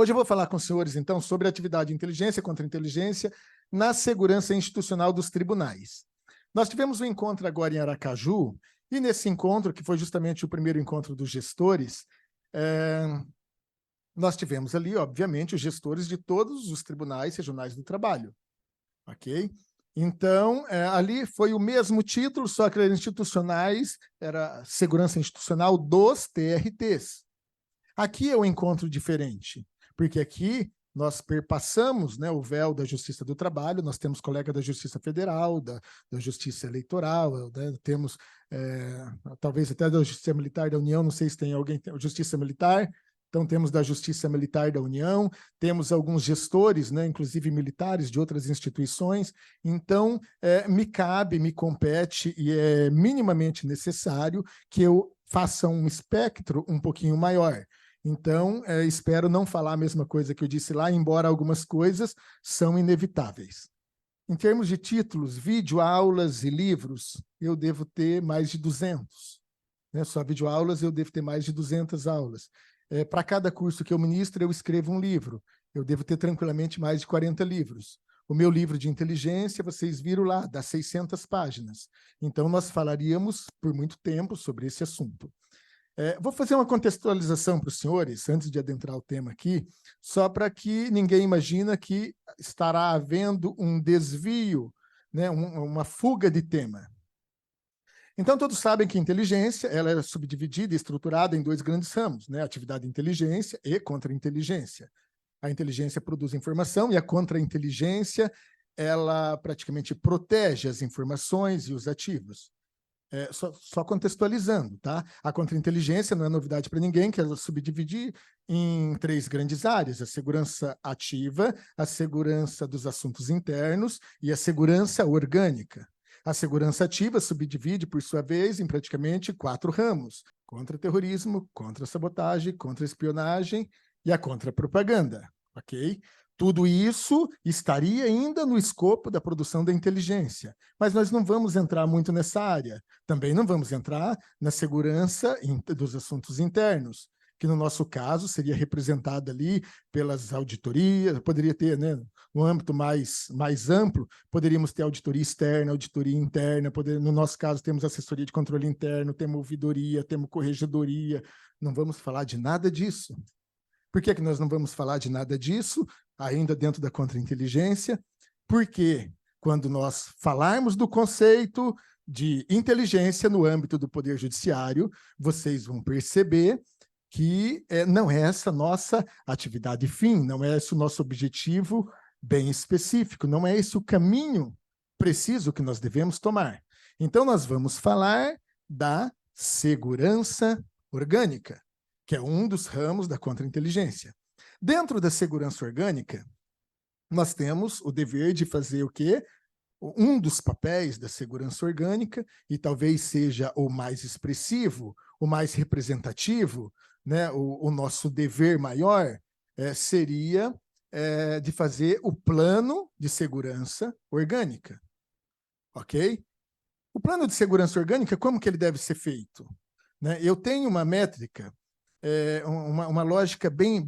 Hoje eu vou falar com os senhores, então, sobre a atividade de inteligência e contra-inteligência na segurança institucional dos tribunais. Nós tivemos um encontro agora em Aracaju, e nesse encontro, que foi justamente o primeiro encontro dos gestores, nós tivemos ali, obviamente, os gestores de todos os tribunais regionais do trabalho. Ok? Então, ali foi o mesmo título, só que eram institucionais, era segurança institucional dos TRTs. Aqui é um encontro diferente, porque aqui nós perpassamos, né, o véu da Justiça do Trabalho, nós temos colega da Justiça Federal, da Justiça Eleitoral, né, temos talvez até da Justiça Militar da União, não sei se tem alguém, Justiça Militar, então temos da Justiça Militar da União, temos alguns gestores, né, inclusive militares de outras instituições, então me cabe, me compete e é minimamente necessário que eu faça um espectro um pouquinho maior. Então, espero não falar a mesma coisa que eu disse lá, embora algumas coisas são inevitáveis. Em termos de títulos, videoaulas e livros, eu devo ter mais de 200. Né? Só videoaulas eu devo ter mais de 200 aulas. Para cada curso que eu ministro, eu escrevo um livro. Eu devo ter tranquilamente mais de 40 livros. O meu livro de inteligência, vocês viram lá, dá 600 páginas. Então, nós falaríamos por muito tempo sobre esse assunto. Vou fazer uma contextualização para os senhores, antes de adentrar o tema aqui, só para que ninguém imagine que estará havendo um desvio, né, uma fuga de tema. Então, todos sabem que a inteligência ela é subdividida e estruturada em dois grandes ramos, né, atividade de inteligência e contra-inteligência. A inteligência produz informação e a contra-inteligência ela praticamente protege as informações e os ativos. Só contextualizando, tá? A contra-inteligência não é novidade para ninguém, que ela subdividir em 3 grandes áreas: a segurança ativa, a segurança dos assuntos internos e a segurança orgânica. A segurança ativa subdivide, por sua vez, em praticamente 4 ramos: contra-terrorismo, contra-sabotagem, contra-espionagem e a contra-propaganda, ok? Tudo isso estaria ainda no escopo da produção da inteligência, mas nós não vamos entrar muito nessa área. Também não vamos entrar na segurança dos assuntos internos, que no nosso caso seria representada ali pelas auditorias, poderia ter, né, no âmbito mais amplo, poderíamos ter auditoria externa, auditoria interna, no nosso caso temos assessoria de controle interno, temos ouvidoria, temos corregedoria, não vamos falar de nada disso. Por que nós não vamos falar de nada disso, ainda dentro da contra-inteligência? Porque quando nós falarmos do conceito de inteligência no âmbito do Poder Judiciário, vocês vão perceber que não é essa nossa atividade fim, não é esse o nosso objetivo bem específico, não é esse o caminho preciso que nós devemos tomar. Então, nós vamos falar da segurança orgânica, que é um dos ramos da contra-inteligência. Dentro da segurança orgânica, nós temos o dever de fazer o quê? Um dos papéis da segurança orgânica, e talvez seja o mais expressivo, o mais representativo, né? O nosso dever maior seria de fazer o plano de segurança orgânica. Ok? O plano de segurança orgânica, como que ele deve ser feito? Né? Eu tenho uma métrica, uma lógica bem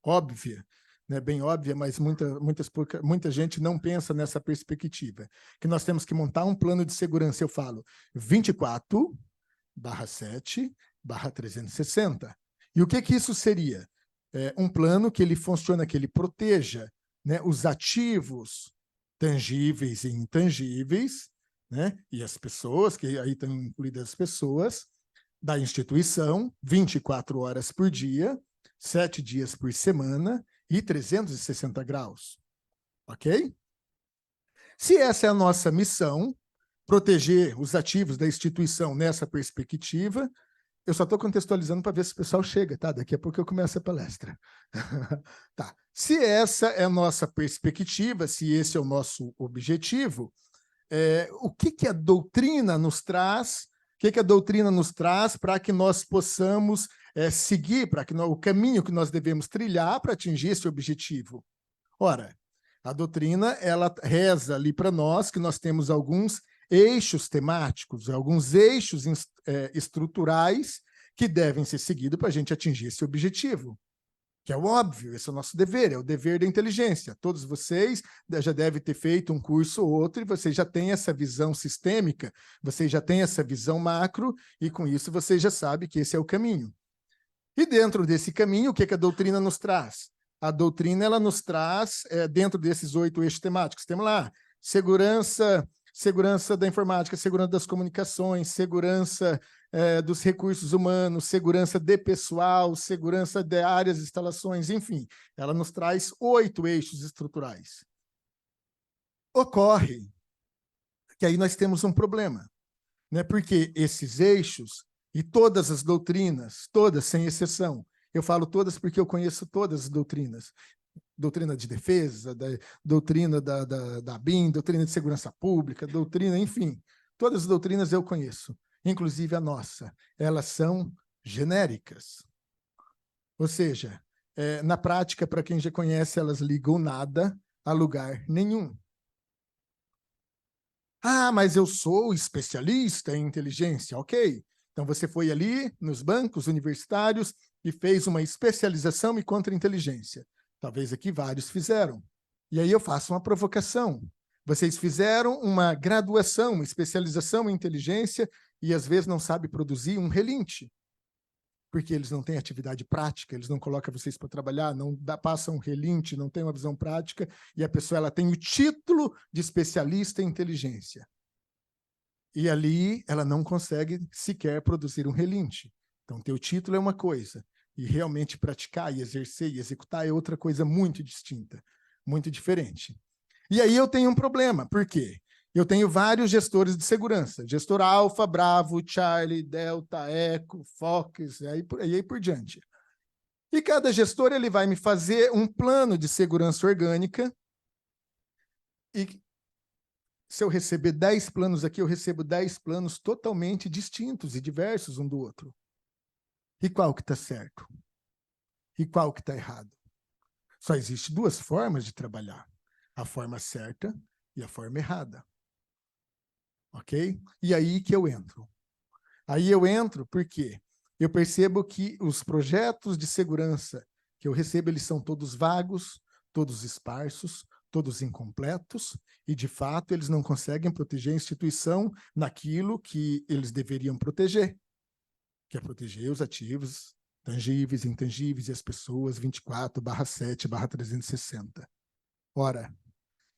óbvia, né? Bem óbvia, mas muita gente não pensa nessa perspectiva, que nós temos que montar um plano de segurança, eu falo 24/7/360. E o que isso seria? Um plano que ele funciona, que ele proteja, né, os ativos tangíveis e intangíveis, né, e as pessoas, que aí estão incluídas as pessoas, da instituição, 24 horas por dia, 7 dias por semana e 360 graus. Ok? Se essa é a nossa missão, proteger os ativos da instituição nessa perspectiva, eu só estou contextualizando para ver se o pessoal chega, tá? Daqui a pouco eu começo a palestra. Tá. Se essa é a nossa perspectiva, se esse é o nosso objetivo, o que a doutrina nos traz? O que a doutrina nos traz para que nós possamos seguir, para que o caminho que nós devemos trilhar para atingir esse objetivo? Ora, a doutrina ela reza ali para nós que nós temos alguns eixos temáticos, alguns eixos estruturais que devem ser seguidos para a gente atingir esse objetivo. que é o óbvio, esse é o nosso dever, é o dever da inteligência. Todos vocês já devem ter feito um curso ou outro e vocês já têm essa visão sistêmica, vocês já têm essa visão macro e com isso vocês já sabem que esse é o caminho. E dentro desse caminho, o que a doutrina nos traz? A doutrina ela nos traz, dentro desses 8 eixos temáticos, temos lá segurança da informática, segurança das comunicações, segurança dos recursos humanos, segurança de pessoal, segurança de áreas, instalações, enfim. Ela nos traz 8 eixos estruturais. Ocorre que aí nós temos um problema, né? Porque esses eixos e todas as doutrinas, todas sem exceção, eu falo todas porque eu conheço todas as doutrinas, doutrina de defesa, doutrina da BIM, doutrina de segurança pública, doutrina, enfim, todas as doutrinas eu conheço, inclusive a nossa. Elas são genéricas. Ou seja, na prática, para quem já conhece, elas ligam nada a lugar nenhum. Ah, mas eu sou especialista em inteligência. Ok. Então, você foi ali nos bancos universitários e fez uma especialização em contra-inteligência. Talvez aqui vários fizeram. E aí eu faço uma provocação. Vocês fizeram uma graduação, uma especialização em inteligência e às vezes não sabem produzir um relinte, porque eles não têm atividade prática, eles não colocam vocês para trabalhar, não passam um relinte, não têm uma visão prática, e a pessoa ela tem o título de especialista em inteligência. E ali ela não consegue sequer produzir um relinte. Então, ter o título é uma coisa, e realmente praticar, e exercer, e executar é outra coisa muito distinta, muito diferente. E aí eu tenho um problema, por quê? Eu tenho vários gestores de segurança, gestor Alfa, Bravo, Charlie, Delta, Eco, Fox, e aí por diante. E cada gestor ele vai me fazer um plano de segurança orgânica, e se eu receber 10 planos aqui, eu recebo 10 planos totalmente distintos e diversos um do outro. E qual que está certo? E qual que está errado? Só existe 2 formas de trabalhar, a forma certa e a forma errada. Ok? E aí que eu entro. Aí eu entro porque eu percebo que os projetos de segurança que eu recebo, eles são todos vagos, todos esparsos, todos incompletos, e, de fato, eles não conseguem proteger a instituição naquilo que eles deveriam proteger, que é proteger os ativos tangíveis, intangíveis e as pessoas 24/7/360. Ora,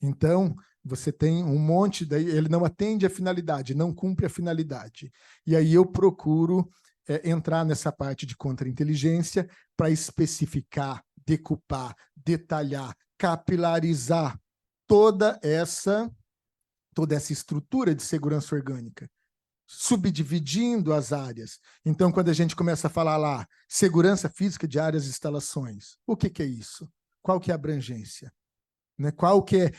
então, você tem um monte, daí ele não atende a finalidade, não cumpre a finalidade. E aí eu procuro entrar nessa parte de contra-inteligência para especificar, decupar, detalhar, capilarizar toda essa estrutura de segurança orgânica, subdividindo as áreas. Então, quando a gente começa a falar lá, segurança física de áreas e instalações, o que é isso? Qual que é a abrangência? Né? Qual que é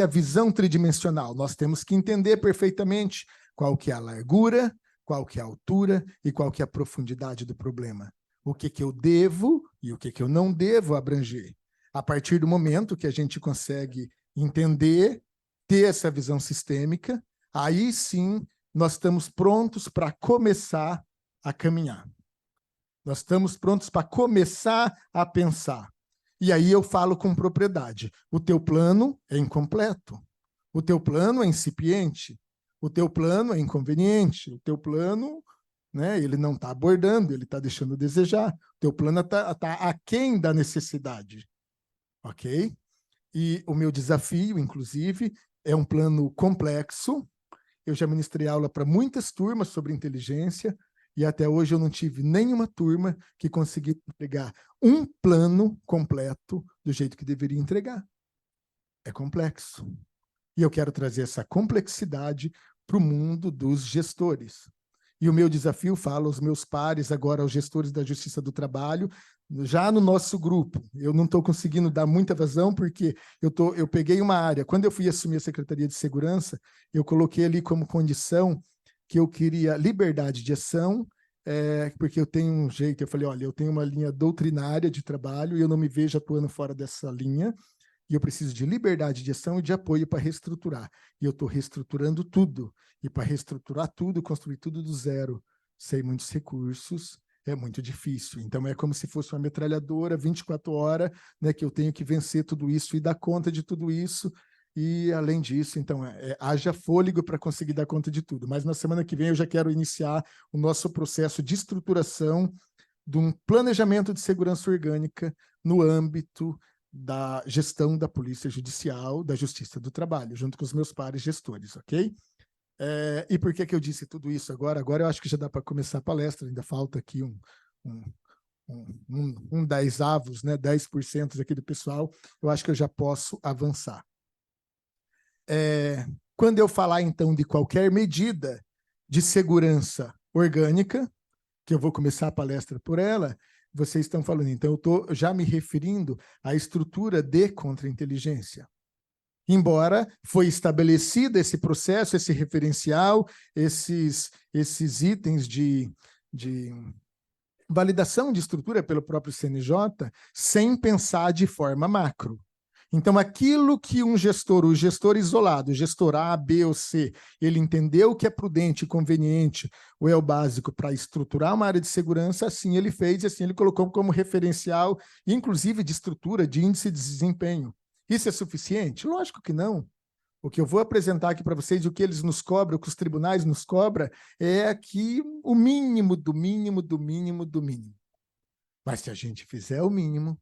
a visão tridimensional? Nós temos que entender perfeitamente qual que é a largura, qual que é a altura e qual que é a profundidade do problema. O que eu devo e o que eu não devo abranger. A partir do momento que a gente consegue entender, ter essa visão sistêmica, aí sim nós estamos prontos para começar a caminhar. Nós estamos prontos para começar a pensar. E aí eu falo com propriedade. O teu plano é incompleto. O teu plano é incipiente. O teu plano é inconveniente. O teu plano, né, ele não está abordando, ele está deixando a desejar. O teu plano está aquém da necessidade. Ok? E o meu desafio, inclusive, é um plano complexo. Eu já ministrei aula para muitas turmas sobre inteligência, e até hoje eu não tive nenhuma turma que conseguisse entregar um plano completo do jeito que deveria entregar. É complexo. E eu quero trazer essa complexidade para o mundo dos gestores. E o meu desafio, falo aos meus pares, agora aos gestores da Justiça do Trabalho, já no nosso grupo. Eu não estou conseguindo dar muita vazão, porque eu peguei uma área. Quando eu fui assumir a Secretaria de Segurança, eu coloquei ali como condição que eu queria liberdade de ação, porque eu tenho um jeito, eu falei, olha, eu tenho uma linha doutrinária de trabalho e eu não me vejo atuando fora dessa linha, e eu preciso de liberdade de ação e de apoio para reestruturar. E eu estou reestruturando tudo. E para reestruturar tudo, construir tudo do zero, sem muitos recursos, é muito difícil. Então, é como se fosse uma metralhadora, 24 horas, né, que eu tenho que vencer tudo isso e dar conta de tudo isso. E, além disso, então, haja fôlego para conseguir dar conta de tudo. Mas na semana que vem eu já quero iniciar o nosso processo de estruturação de um planejamento de segurança orgânica no âmbito da gestão da Polícia Judicial, da Justiça do Trabalho, junto com os meus pares gestores, ok? E por que eu disse tudo isso agora? Agora eu acho que já dá para começar a palestra, ainda falta aqui um 10 avos, né, 10% aqui do pessoal, eu acho que eu já posso avançar. Quando eu falar, então, de qualquer medida de segurança orgânica, que eu vou começar a palestra por ela, vocês estão falando, então eu estou já me referindo à estrutura de contra-inteligência. Embora foi estabelecido esse processo, esse referencial, esses itens de validação de estrutura pelo próprio CNJ, sem pensar de forma macro. Então, aquilo que o gestor isolado, o gestor A, B ou C, ele entendeu que é prudente e conveniente ou é o básico para estruturar uma área de segurança, assim ele fez e assim ele colocou como referencial, inclusive de estrutura, de índice de desempenho. Isso é suficiente? Lógico que não. O que eu vou apresentar aqui para vocês, o que eles nos cobram, o que os tribunais nos cobram, é aqui o mínimo do mínimo do mínimo do mínimo. Mas se a gente fizer o mínimo,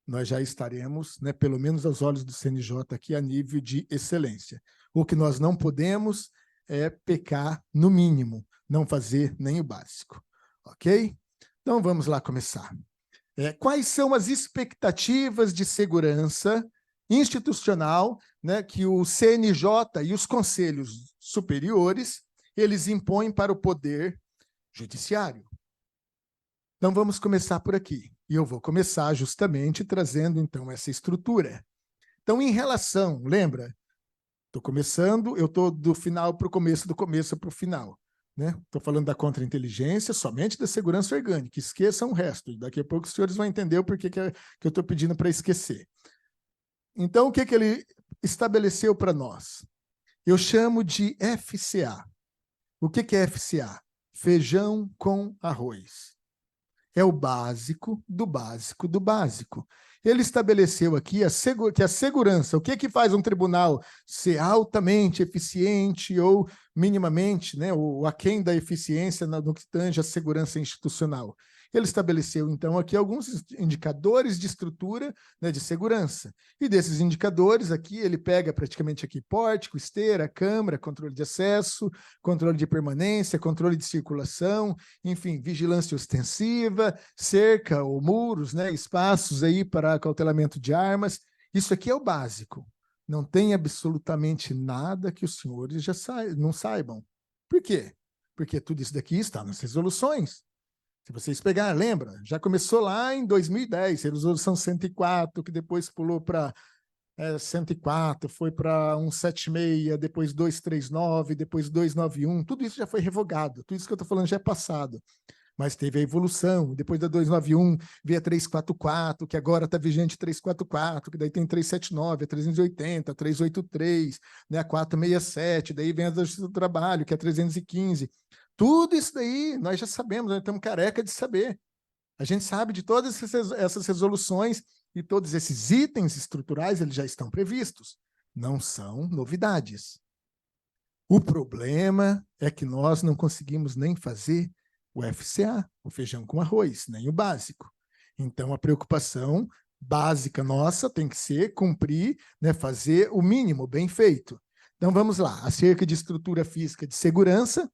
nós já estaremos, né, pelo menos aos olhos do CNJ, aqui a nível de excelência. O que nós não podemos é pecar no mínimo, não fazer nem o básico. Ok? Então, vamos lá começar. Quais são as expectativas de segurança institucional, né, que o CNJ e os conselhos superiores eles impõem para o poder judiciário? Então, vamos começar por aqui. E eu vou começar justamente trazendo, então, essa estrutura. Então, em relação, lembra? Estou começando, eu estou do final para o começo, do começo para o final. Estou falando da contra-inteligência, somente da segurança orgânica. Esqueçam o resto. Daqui a pouco os senhores vão entender o porquê que eu estou pedindo para esquecer. Então, o que ele estabeleceu para nós? Eu chamo de FCA. O que é FCA? Feijão com arroz. É o básico do básico do básico. Ele estabeleceu aqui que a segurança, o que faz um tribunal ser altamente eficiente ou minimamente, né, ou aquém da eficiência no que tange a segurança institucional? Ele estabeleceu, então, aqui alguns indicadores de estrutura, né, de segurança. E desses indicadores aqui, ele pega praticamente aqui pórtico, esteira, câmara, controle de acesso, controle de permanência, controle de circulação, enfim, vigilância ostensiva, cerca ou muros, né, espaços aí para acautelamento de armas. Isso aqui é o básico. Não tem absolutamente nada que os senhores já não saibam. Por quê? Porque tudo isso daqui está nas resoluções. Se vocês pegarem, lembra? Já começou lá em 2010, resolução 104, que depois pulou para 104, foi para 176, depois 239, depois 291, tudo isso já foi revogado, tudo isso que eu estou falando já é passado. Mas teve a evolução, depois da 291 veio a 344, que agora está vigente 344, que daí tem 379, a 380, a 383, né, a 467, daí vem a Justiça do Trabalho, que é a 315. Tudo isso daí nós já sabemos, nós estamos careca de saber. A gente sabe de todas essas resoluções e todos esses itens estruturais, eles já estão previstos. Não são novidades. O problema é que nós não conseguimos nem fazer o FCA, o feijão com arroz, nem o básico. Então, a preocupação básica nossa tem que ser cumprir, né, fazer o mínimo bem feito. Então, vamos lá. Acerca de estrutura física de segurança,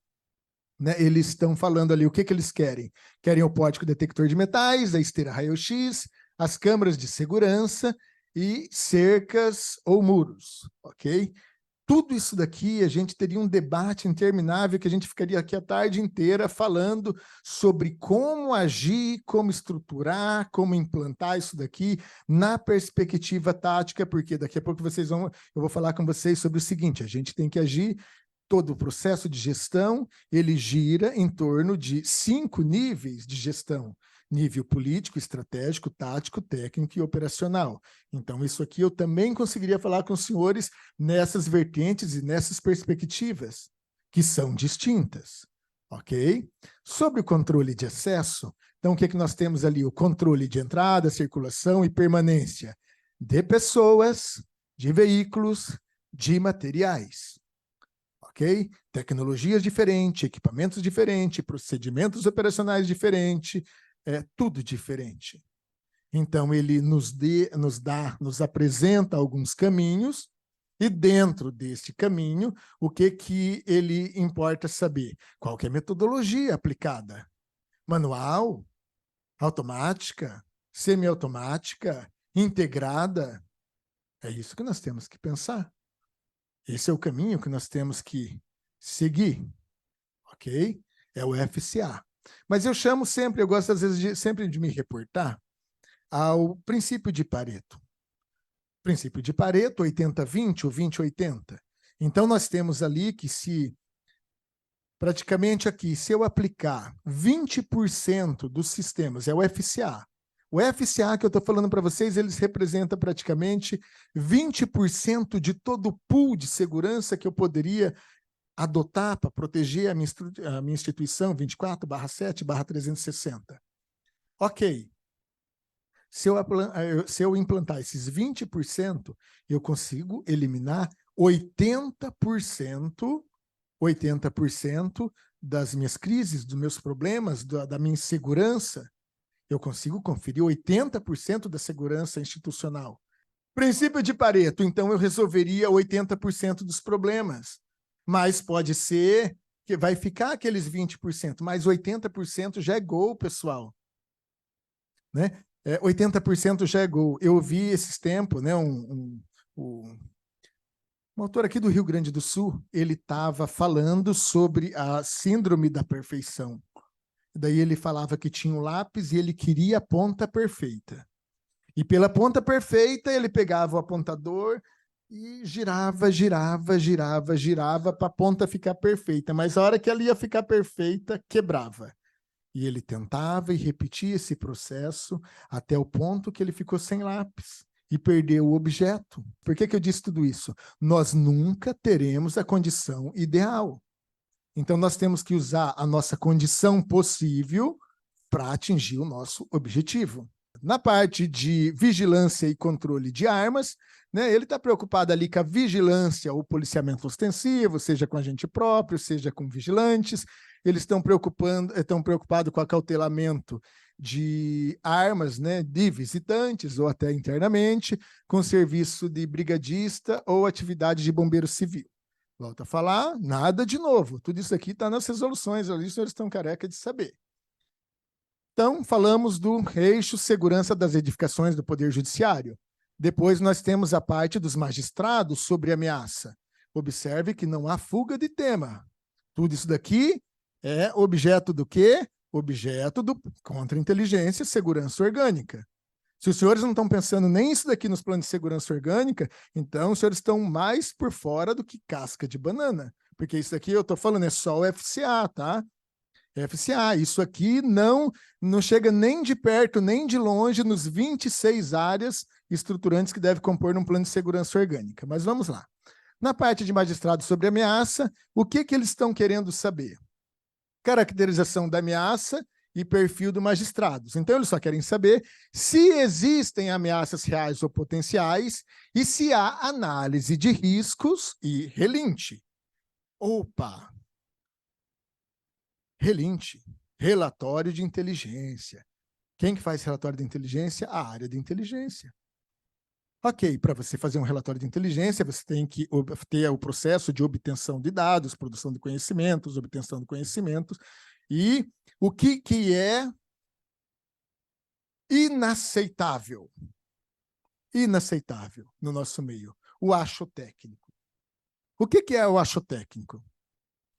né, eles estão falando ali o que eles querem. Querem o pórtico detector de metais, a esteira raio-x, as câmaras de segurança e cercas ou muros, ok? Tudo isso daqui, a gente teria um debate interminável que a gente ficaria aqui a tarde inteira falando sobre como agir, como estruturar, como implantar isso daqui na perspectiva tática, porque daqui a pouco eu vou falar com vocês sobre o seguinte, a gente tem que agir. Todo o processo de gestão, ele gira em torno de 5 níveis de gestão. Nível político, estratégico, tático, técnico e operacional. Então, isso aqui eu também conseguiria falar com os senhores nessas vertentes e nessas perspectivas, que são distintas. Ok? Sobre o controle de acesso, então o que nós temos ali? O controle de entrada, circulação e permanência de pessoas, de veículos, de materiais. Ok? Tecnologias diferentes, equipamentos diferentes, procedimentos operacionais diferentes, tudo diferente. Então, ele nos apresenta alguns caminhos, e dentro deste caminho, o que ele importa saber? Qual que é a metodologia aplicada? Manual, automática, semiautomática, integrada? É isso que nós temos que pensar. Esse é o caminho que nós temos que seguir, ok? É o FCA. Mas eu chamo sempre, eu gosto às vezes sempre de me reportar ao princípio de Pareto. Princípio de Pareto, 80-20 ou 20-80. Então, nós temos ali que praticamente aqui, se eu aplicar 20% dos sistemas, é o FCA. O FCA que eu estou falando para vocês, eles representam praticamente 20% de todo o pool de segurança que eu poderia adotar para proteger a minha instituição 24/7/360. Ok. Se eu implantar esses 20%, eu consigo eliminar 80% das minhas crises, dos meus problemas, da minha insegurança. Eu consigo conferir 80% da segurança institucional. Princípio de Pareto, então eu resolveria 80% dos problemas. Mas pode ser que vai ficar aqueles 20%, mas 80% já é gol, pessoal. Né? 80% já é gol. Eu vi esses tempos, né, um autor aqui do Rio Grande do Sul, ele estava falando sobre a síndrome da perfeição. Daí ele falava que tinha um lápis e ele queria a ponta perfeita. E pela ponta perfeita, ele pegava o apontador e girava para a ponta ficar perfeita. Mas a hora que ela ia ficar perfeita, quebrava. E ele tentava e repetia esse processo até o ponto que ele ficou sem lápis e perdeu o objeto. Por que eu disse tudo isso? Nós nunca teremos a condição ideal. Então, nós temos que usar a nossa condição possível para atingir o nosso objetivo. Na parte de vigilância e controle de armas, né, ele está preocupado ali com a vigilância ou policiamento ostensivo, seja com agente próprio, seja com vigilantes. Eles estão preocupados com o acautelamento de armas, né, de visitantes ou até internamente, com serviço de brigadista ou atividade de bombeiro civil. Volto a falar, nada de novo. Tudo isso aqui está nas resoluções, ali os senhores estão careca de saber. Então, falamos do eixo segurança das edificações do Poder Judiciário. Depois nós temos a parte dos magistrados sobre ameaça. Observe que não há fuga de tema. Tudo isso daqui é objeto do quê? Objeto do contra-inteligência e segurança orgânica. Se os senhores não estão pensando nem isso daqui nos planos de segurança orgânica, então os senhores estão mais por fora do que casca de banana. Porque isso aqui eu estou falando é só o FCA, tá? FCA, isso aqui não chega nem de perto, nem de longe nos 26 áreas estruturantes que deve compor num plano de segurança orgânica. Mas vamos lá. Na parte de magistrado sobre ameaça, o que eles estão querendo saber? Caracterização da ameaça e perfil do magistrado. Então, eles só querem saber se existem ameaças reais ou potenciais e se há análise de riscos e relinte. Opa! Relinte, relatório de inteligência. Quem que faz relatório de inteligência? A área de inteligência. Ok, para você fazer um relatório de inteligência, você tem que ter o processo de obtenção de dados, produção de conhecimentos, obtenção de conhecimentos, e o que é inaceitável no nosso meio? O acho técnico. O que é o acho técnico?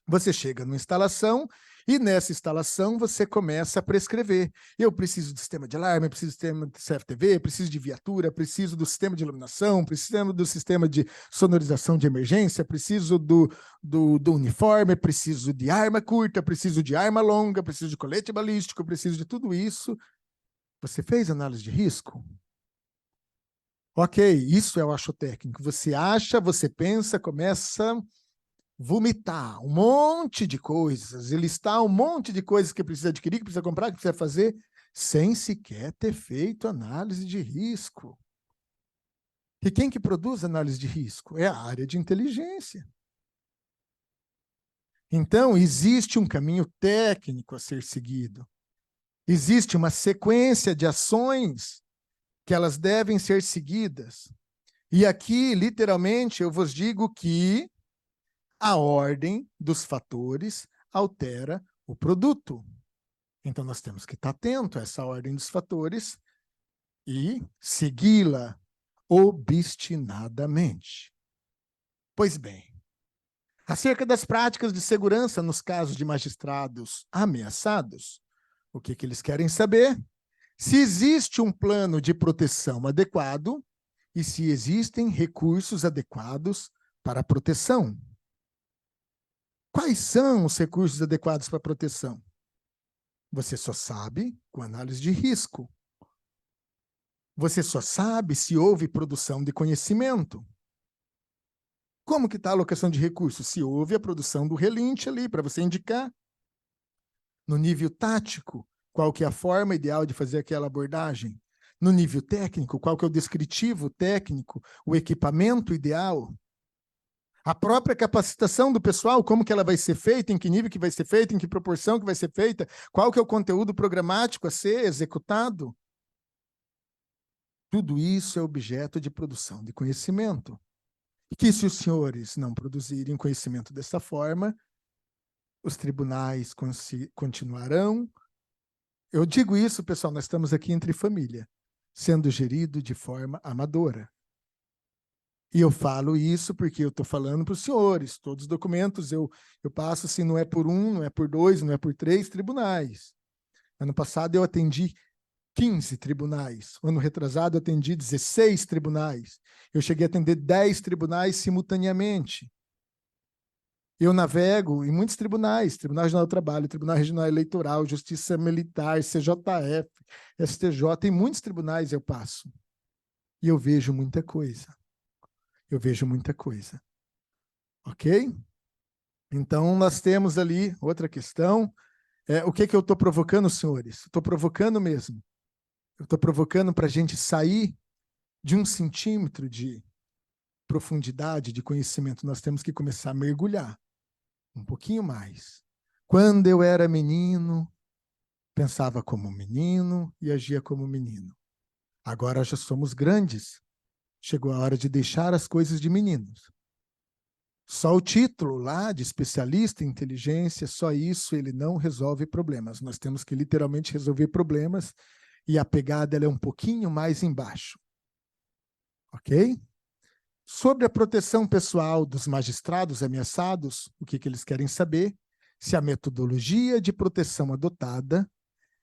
Você chega numa instalação e nessa instalação você começa a prescrever. Eu preciso do sistema de alarme, preciso do sistema de CFTV, preciso de viatura, preciso do sistema de iluminação, preciso do sistema de sonorização de emergência, preciso do uniforme, preciso de arma curta, preciso de arma longa, preciso de colete balístico, preciso de tudo isso. Você fez análise de risco? Ok, isso é o acho técnico. Você acha, você pensa, começa vomitar um monte de coisas, e listar um monte de coisas que precisa adquirir, que precisa comprar, que precisa fazer, sem sequer ter feito análise de risco. E quem que produz análise de risco? É a área de inteligência. Então, existe um caminho técnico a ser seguido. Existe uma sequência de ações que elas devem ser seguidas. E aqui, literalmente, eu vos digo que a ordem dos fatores altera o produto. Então, nós temos que estar atento a essa ordem dos fatores e segui-la obstinadamente. Pois bem, acerca das práticas de segurança nos casos de magistrados ameaçados, o que eles querem saber? Se existe um plano de proteção adequado e se existem recursos adequados para a proteção. Quais são os recursos adequados para a proteção? Você só sabe com análise de risco. Você só sabe se houve produção de conhecimento. Como que está a alocação de recursos? Se houve a produção do relinte ali, para você indicar. No nível tático, qual que é a forma ideal de fazer aquela abordagem? No nível técnico, qual que é o descritivo técnico, o equipamento ideal? A própria capacitação do pessoal, como que ela vai ser feita, em que nível que vai ser feita, em que proporção que vai ser feita, qual que é o conteúdo programático a ser executado? Tudo isso é objeto de produção de conhecimento. E que se os senhores não produzirem conhecimento dessa forma, os tribunais continuarão. Eu digo isso, pessoal, nós estamos aqui entre família, sendo gerido de forma amadora. E eu falo isso porque eu estou falando para os senhores, todos os documentos eu passo, assim, não é por um, não é por dois, não é por três tribunais. Ano passado eu atendi 15 tribunais. Ano retrasado eu atendi 16 tribunais. Eu cheguei a atender 10 tribunais simultaneamente. Eu navego em muitos tribunais, Tribunal Regional do Trabalho, Tribunal Regional Eleitoral, Justiça Militar, CJF, STJ, em muitos tribunais eu passo. E eu vejo muita coisa. Eu vejo muita coisa. Ok? Então, nós temos ali outra questão. O que eu estou provocando, senhores? Estou provocando mesmo. Eu estou provocando para a gente sair de 1 centímetro de profundidade, de conhecimento. Nós temos que começar a mergulhar um pouquinho mais. Quando eu era menino, pensava como menino e agia como menino. Agora já somos grandes. Chegou a hora de deixar as coisas de meninos. Só o título lá de especialista em inteligência, só isso ele não resolve problemas. Nós temos que literalmente resolver problemas e a pegada ela é um pouquinho mais embaixo. Ok? Sobre a proteção pessoal dos magistrados ameaçados, o que eles querem saber? Se a metodologia de proteção adotada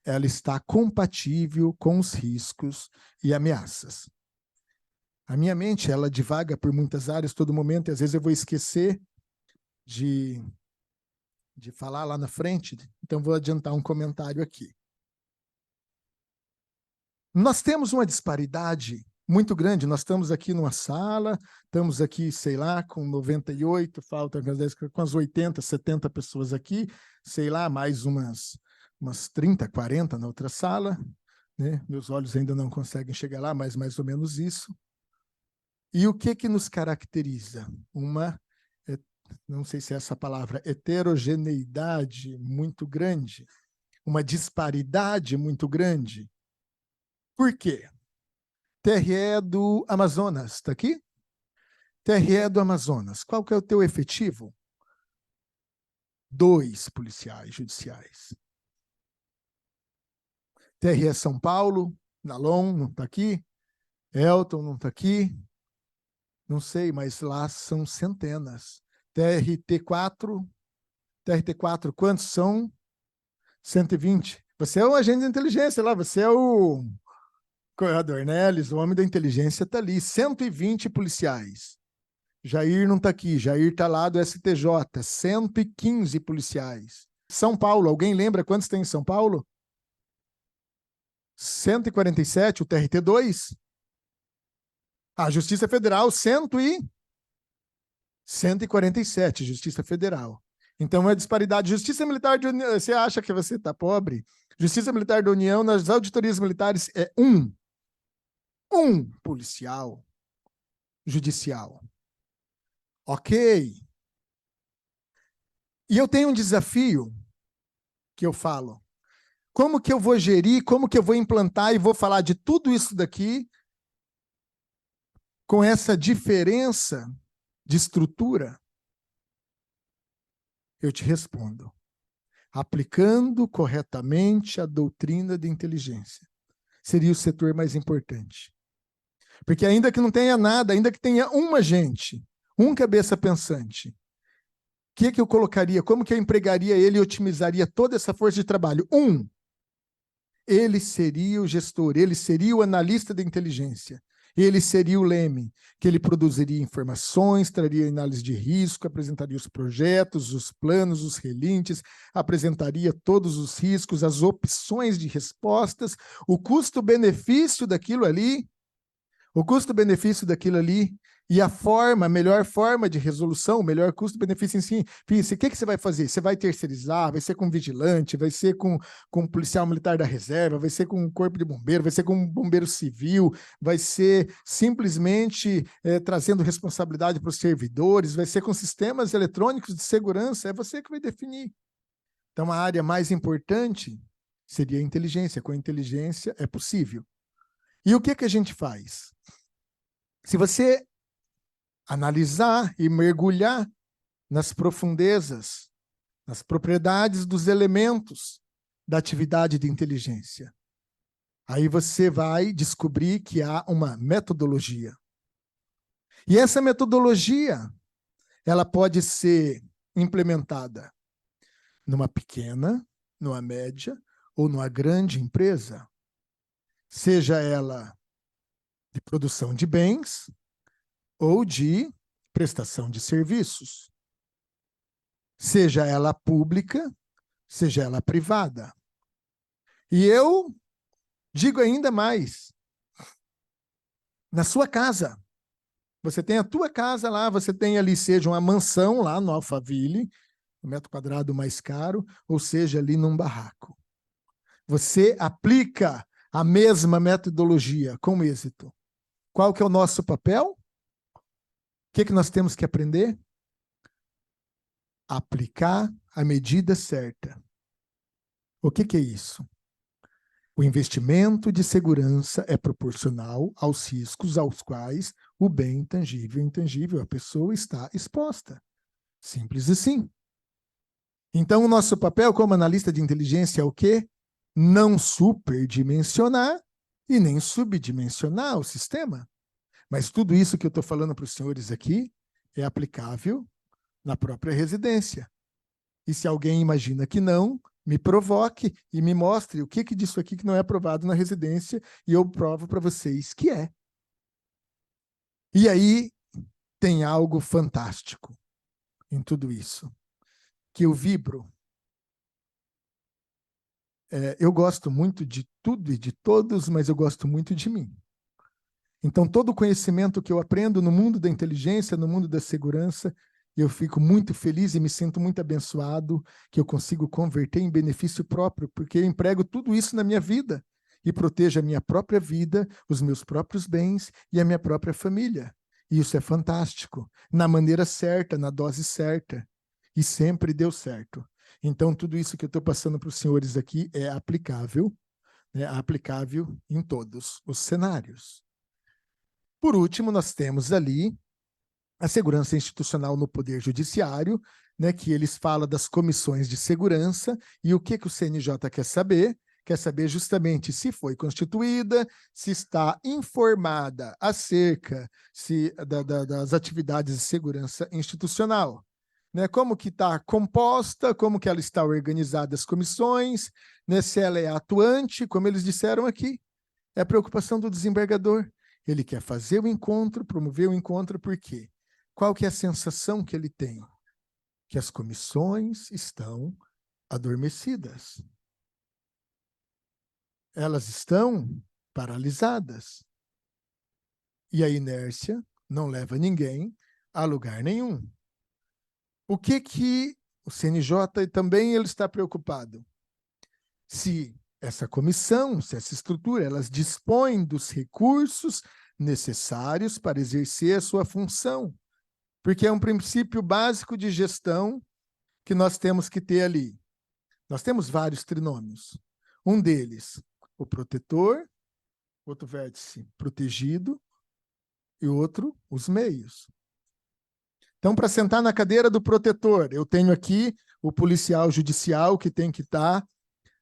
ela está compatível com os riscos e ameaças. A minha mente, ela divaga por muitas áreas todo momento, e às vezes eu vou esquecer de falar lá na frente, então vou adiantar um comentário aqui. Nós temos uma disparidade muito grande, nós estamos aqui numa sala, estamos aqui, sei lá, com 98, faltam com as 80, 70 pessoas aqui, sei lá, mais umas 30, 40 na outra sala, né? Meus olhos ainda não conseguem chegar lá, mas mais ou menos isso. E o que nos caracteriza? Uma, não sei se é essa palavra, heterogeneidade muito grande, uma disparidade muito grande. Por quê? TRE do Amazonas, está aqui? TRE do Amazonas, qual que é o teu efetivo? 2 policiais judiciais. TRE São Paulo, Nalon não está aqui, Elton não está aqui, não sei, mas lá são centenas. TRT4, quantos são? 120. Você é um agente de inteligência lá, você é o Corredor Neles, o homem da inteligência está ali, 120 policiais. Jair não está aqui, Jair está lá do STJ, 115 policiais. São Paulo, alguém lembra quantos tem em São Paulo? 147, o TRT2. A Justiça Federal, 100 e... 147, Justiça Federal. Então, a disparidade. Justiça Militar de União, você acha que você está pobre? Justiça Militar da União, nas auditorias militares, é um policial judicial. Ok. E eu tenho um desafio que eu falo. Como que eu vou gerir, como que eu vou implantar e vou falar de tudo isso daqui com essa diferença de estrutura? Eu te respondo. Aplicando corretamente a doutrina de inteligência. Seria o setor mais importante. Porque ainda que não tenha nada, ainda que tenha um agente, um cabeça pensante, o que eu colocaria, como que eu empregaria ele e otimizaria toda essa força de trabalho? Ele seria o gestor, ele seria o analista de inteligência, ele seria o Leme, que ele produziria informações, traria análise de risco, apresentaria os projetos, os planos, os relintes, apresentaria todos os riscos, as opções de respostas, o custo-benefício daquilo ali, e a melhor forma de resolução, o melhor custo-benefício em si. O que você vai fazer? Você vai terceirizar, vai ser com vigilante, vai ser com policial militar da reserva, vai ser com corpo de bombeiro, vai ser com bombeiro civil, vai ser simplesmente trazendo responsabilidade para os servidores, vai ser com sistemas eletrônicos de segurança, é você que vai definir. Então, a área mais importante seria a inteligência. Com a inteligência é possível. E o que a gente faz? Se você analisar e mergulhar nas profundezas, nas propriedades dos elementos da atividade de inteligência, aí você vai descobrir que há uma metodologia. E essa metodologia, ela pode ser implementada numa pequena, numa média ou numa grande empresa, seja ela de produção de bens ou de prestação de serviços, seja ela pública, seja ela privada. E eu digo ainda mais, na sua casa, você tem a tua casa lá, você tem ali, seja uma mansão lá no Alphaville, o metro quadrado mais caro, ou seja ali num barraco. Você aplica a mesma metodologia com êxito. Qual que é o nosso papel? O que nós temos que aprender? Aplicar a medida certa. O que é isso? O investimento de segurança é proporcional aos riscos aos quais o bem tangível e intangível, a pessoa está exposta. Simples assim. Então, o nosso papel como analista de inteligência é o quê? Não superdimensionar e nem subdimensionar o sistema. Mas tudo isso que eu estou falando para os senhores aqui é aplicável na própria residência. E se alguém imagina que não, me provoque e me mostre o que disso aqui que não é aprovado na residência e eu provo para vocês que é. E aí tem algo fantástico em tudo isso, que eu vibro. Eu gosto muito de tudo e de todos, mas eu gosto muito de mim. Então, todo o conhecimento que eu aprendo no mundo da inteligência, no mundo da segurança, eu fico muito feliz e me sinto muito abençoado que eu consigo converter em benefício próprio, porque eu emprego tudo isso na minha vida e protejo a minha própria vida, os meus próprios bens e a minha própria família. E isso é fantástico, na maneira certa, na dose certa. E sempre deu certo. Então, tudo isso que eu estou passando para os senhores aqui é aplicável em todos os cenários. Por último, nós temos ali a segurança institucional no Poder Judiciário, que eles falam das comissões de segurança, e o que o CNJ quer saber? Quer saber justamente se foi constituída, se está informada acerca das atividades de segurança institucional. Como que está composta, como que ela está organizada as comissões, se ela é atuante, como eles disseram aqui. É a preocupação do desembargador. Ele quer fazer o encontro, promover o encontro, por quê? Qual que é a sensação que ele tem? Que as comissões estão adormecidas. Elas estão paralisadas. E a inércia não leva ninguém a lugar nenhum. O que o CNJ também ele está preocupado? Se essa comissão, se essa estrutura, elas dispõem dos recursos necessários para exercer a sua função, porque é um princípio básico de gestão que nós temos que ter ali. Nós temos vários trinômios. Um deles, o protetor, outro vértice protegido, e outro, os meios. Então, para sentar na cadeira do protetor, eu tenho aqui o policial judicial que tem que estar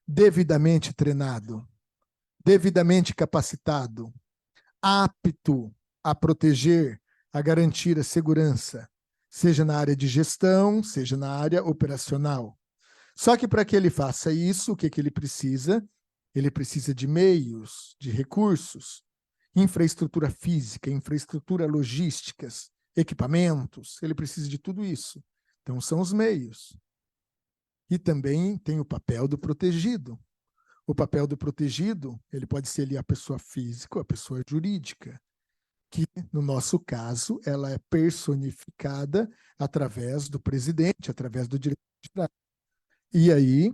devidamente treinado, devidamente capacitado, apto a proteger, a garantir a segurança, seja na área de gestão, seja na área operacional. Só que para que ele faça isso, o que ele precisa? Ele precisa de meios, de recursos, infraestrutura física, infraestrutura logísticas, equipamentos, ele precisa de tudo isso. Então, são os meios. E também tem o papel do protegido. O papel do protegido, ele pode ser ali a pessoa física ou a pessoa jurídica, que, no nosso caso, ela é personificada através do presidente, através do diretor de trás. E aí,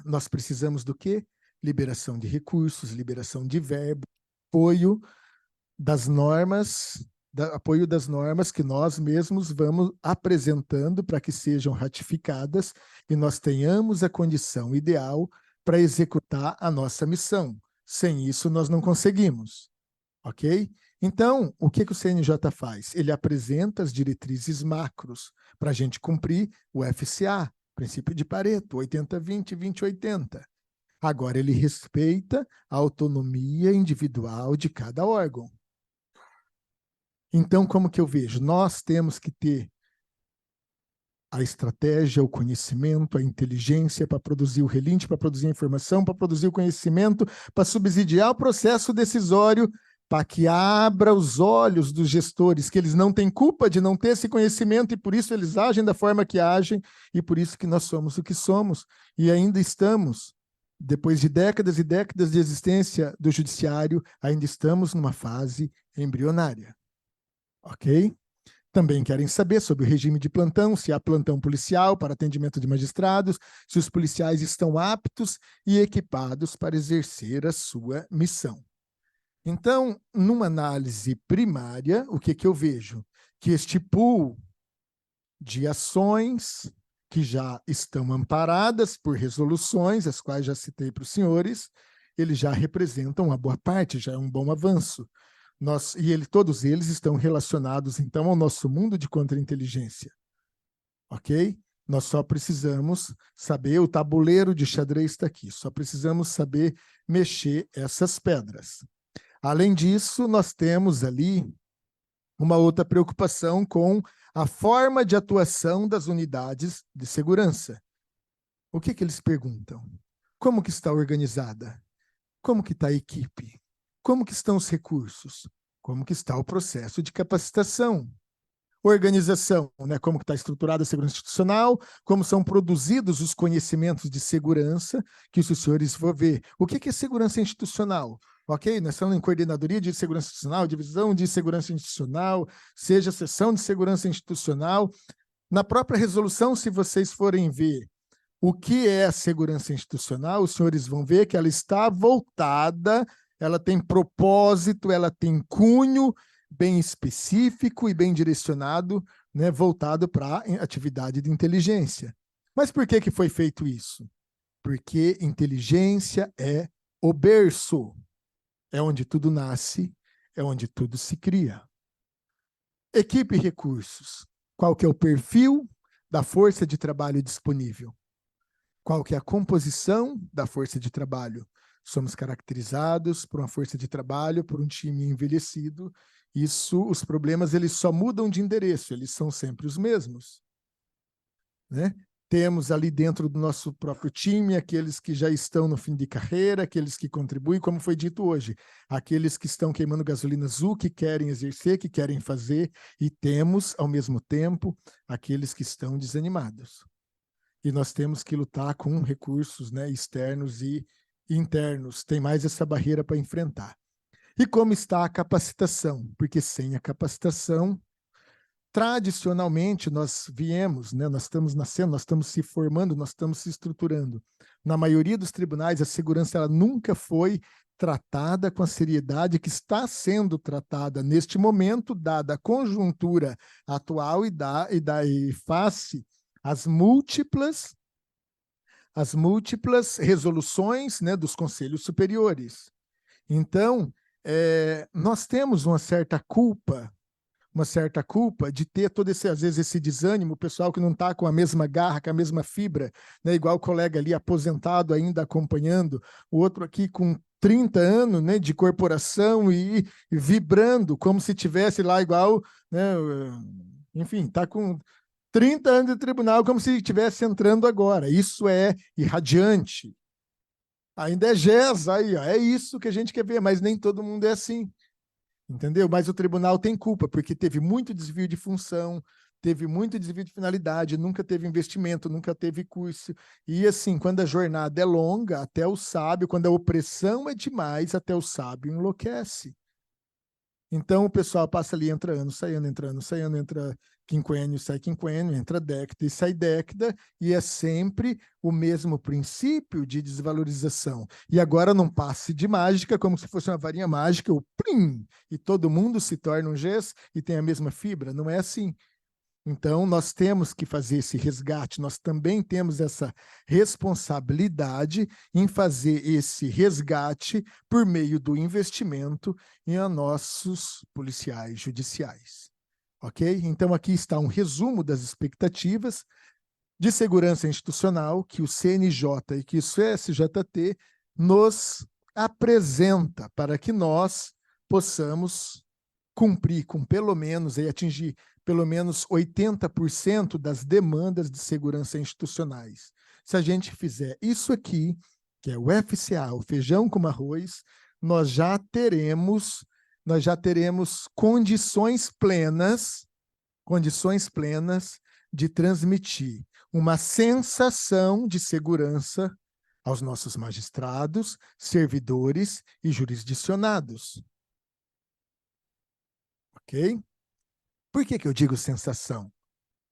nós precisamos do quê? Liberação de recursos, liberação de verbo, apoio das normas, apoio das normas que nós mesmos vamos apresentando para que sejam ratificadas e nós tenhamos a condição ideal para executar a nossa missão. Sem isso, nós não conseguimos. Ok? Então, o que o CNJ faz? Ele apresenta as diretrizes macros para a gente cumprir o FCA, princípio de Pareto, 80-20, 20-80. Agora, ele respeita a autonomia individual de cada órgão. Então, como que eu vejo? Nós temos que ter a estratégia, o conhecimento, a inteligência para produzir o relinte, para produzir a informação, para produzir o conhecimento, para subsidiar o processo decisório, para que abra os olhos dos gestores, que eles não têm culpa de não ter esse conhecimento e por isso eles agem da forma que agem e por isso que nós somos o que somos e ainda estamos, depois de décadas e décadas de existência do judiciário, ainda estamos numa fase embrionária. Ok? Também querem saber sobre o regime de plantão, se há plantão policial para atendimento de magistrados, se os policiais estão aptos e equipados para exercer a sua missão. Então, numa análise primária, o que eu vejo? Que este pool de ações que já estão amparadas por resoluções, as quais já citei para os senhores, eles já representam uma boa parte, já é um bom avanço. Todos eles estão relacionados, então, ao nosso mundo de contra-inteligência. Ok? Nós só precisamos saber, o tabuleiro de xadrez está aqui, só precisamos saber mexer essas pedras. Além disso, nós temos ali uma outra preocupação com a forma de atuação das unidades de segurança. O que eles perguntam? Como que está organizada? Como que está a equipe? Como que estão os recursos? Como que está o processo de capacitação? Organização, né? Como que está estruturada a segurança institucional? Como são produzidos os conhecimentos de segurança que os senhores vão ver? O que é segurança institucional? Ok? Nós estamos em coordenadoria de segurança institucional, divisão de segurança institucional, seja seção de segurança institucional. Na própria resolução, se vocês forem ver o que é a segurança institucional, os senhores vão ver que ela está voltada, ela tem propósito, ela tem cunho bem específico e bem direcionado, né, voltado para a atividade de inteligência. Mas por que foi feito isso? Porque inteligência é o berço, é onde tudo nasce, é onde tudo se cria. Equipe e recursos. Qual que é o perfil da força de trabalho disponível? Qual que é a composição da força de trabalho? Somos caracterizados por uma força de trabalho, por um time envelhecido. Isso, os problemas, eles só mudam de endereço, eles são sempre os mesmos. Né? Temos ali dentro do nosso próprio time aqueles que já estão no fim de carreira, aqueles que contribuem, como foi dito hoje, aqueles que estão queimando gasolina azul, que querem exercer, que querem fazer, e temos, ao mesmo tempo, aqueles que estão desanimados. E nós temos que lutar com recursos, né, externos e internos. Tem mais essa barreira para enfrentar. E como está a capacitação? Porque sem a capacitação, tradicionalmente, nós viemos, né, nós estamos nascendo, nós estamos se formando, nós estamos se estruturando. Na maioria dos tribunais, a segurança ela nunca foi tratada com a seriedade que está sendo tratada neste momento, dada a conjuntura atual e face às múltiplas resoluções, né, dos conselhos superiores. Então, nós temos uma certa culpa de ter todo esse, às vezes, esse desânimo, o pessoal que não está com a mesma garra, com a mesma fibra, né? Igual o colega ali aposentado ainda acompanhando, o outro aqui com 30 anos, né, de corporação e vibrando, como se tivesse lá igual, né, enfim, está com 30 anos de tribunal, como se estivesse entrando agora. Isso é irradiante. Ainda é GES, aí, ó, é isso que a gente quer ver, mas nem todo mundo é assim. Entendeu? Mas o tribunal tem culpa, porque teve muito desvio de função, teve muito desvio de finalidade, nunca teve investimento, nunca teve curso. E assim, quando a jornada é longa, até o sábio, quando a opressão é demais, até o sábio enlouquece. Então o pessoal passa ali, entra ano, sai ano, entra quinquênio, sai quinquênio, entra década e sai década, e é sempre o mesmo princípio de desvalorização. E agora num passe de mágica, como se fosse uma varinha mágica, o plim, e todo mundo se torna um GES e tem a mesma fibra. Não é assim. Então, nós temos que fazer esse resgate, nós também temos essa responsabilidade em fazer esse resgate por meio do investimento em nossos policiais judiciais. Ok? Então, aqui está um resumo das expectativas de segurança institucional que o CNJ e que o CSJT nos apresenta para que nós possamos cumprir com pelo menos e atingir pelo menos 80% das demandas de segurança institucionais. Se a gente fizer isso aqui, que é o FCA, o feijão com arroz, nós já teremos condições plenas de transmitir uma sensação de segurança aos nossos magistrados, servidores e jurisdicionados. Ok? Por que eu digo sensação?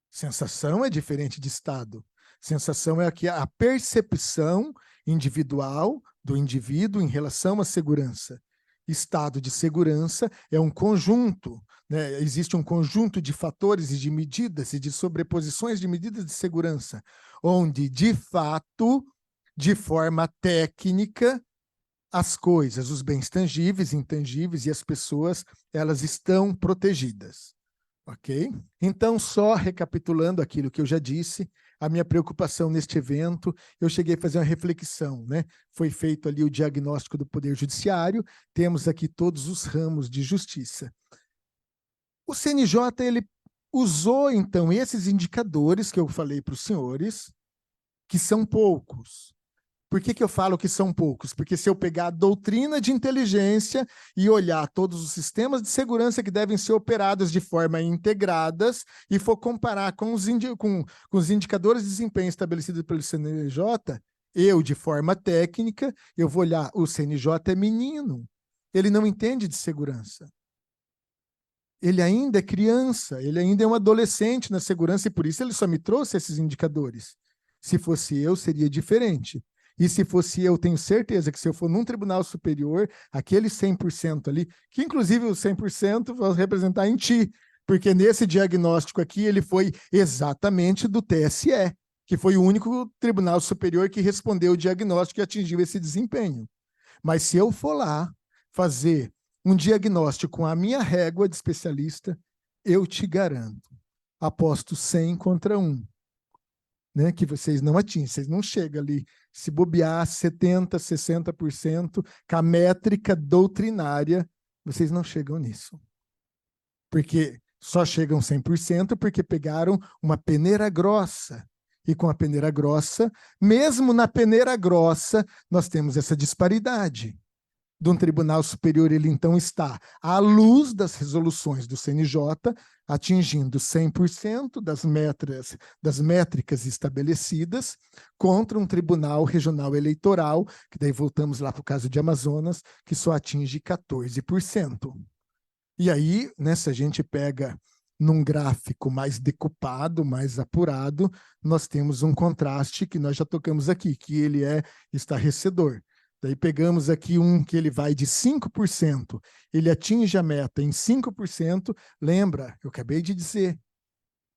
Sensação é diferente de estado. Sensação é a percepção individual do indivíduo em relação à segurança. Estado de segurança é um conjunto, né? Existe um conjunto de fatores e de medidas e de sobreposições de medidas de segurança, onde, de fato, de forma técnica, as coisas, os bens tangíveis, intangíveis e as pessoas, elas estão protegidas. Ok? Então, só recapitulando aquilo que eu já disse, a minha preocupação neste evento, eu cheguei a fazer uma reflexão, né? Foi feito ali o diagnóstico do Poder Judiciário, temos aqui todos os ramos de justiça. O CNJ, ele usou, então, esses indicadores que eu falei para os senhores, que são poucos. Por que eu falo que são poucos? Porque se eu pegar a doutrina de inteligência e olhar todos os sistemas de segurança que devem ser operados de forma integradas e for comparar com os indicadores de desempenho estabelecidos pelo CNJ, eu, de forma técnica, eu vou olhar, o CNJ é menino, ele não entende de segurança. Ele ainda é criança, ele ainda é um adolescente na segurança e por isso ele só me trouxe esses indicadores. Se fosse eu, seria diferente. E se fosse eu, tenho certeza que se eu for num tribunal superior, aquele 100% ali, que inclusive o 100% vai representar em ti, porque nesse diagnóstico aqui ele foi exatamente do TSE, que foi o único tribunal superior que respondeu o diagnóstico e atingiu esse desempenho. Mas se eu for lá fazer um diagnóstico com a minha régua de especialista, eu te garanto, aposto 100 contra 1. Né, que vocês não atingem, vocês não chegam ali, se bobear 70%, 60%, com a métrica doutrinária, vocês não chegam nisso. Porque só chegam 100% porque pegaram uma peneira grossa. E com a peneira grossa, mesmo na peneira grossa, nós temos essa disparidade. De um tribunal superior, ele então está à luz das resoluções do CNJ, atingindo 100% das métricas estabelecidas, contra um tribunal regional eleitoral, que daí voltamos lá para o caso de Amazonas, que só atinge 14%. E aí, né, se a gente pega num gráfico mais decupado, mais apurado, nós temos um contraste que nós já tocamos aqui, que ele é estarrecedor. Daí pegamos aqui um que ele vai de 5%, ele atinge a meta em 5%, lembra, eu acabei de dizer,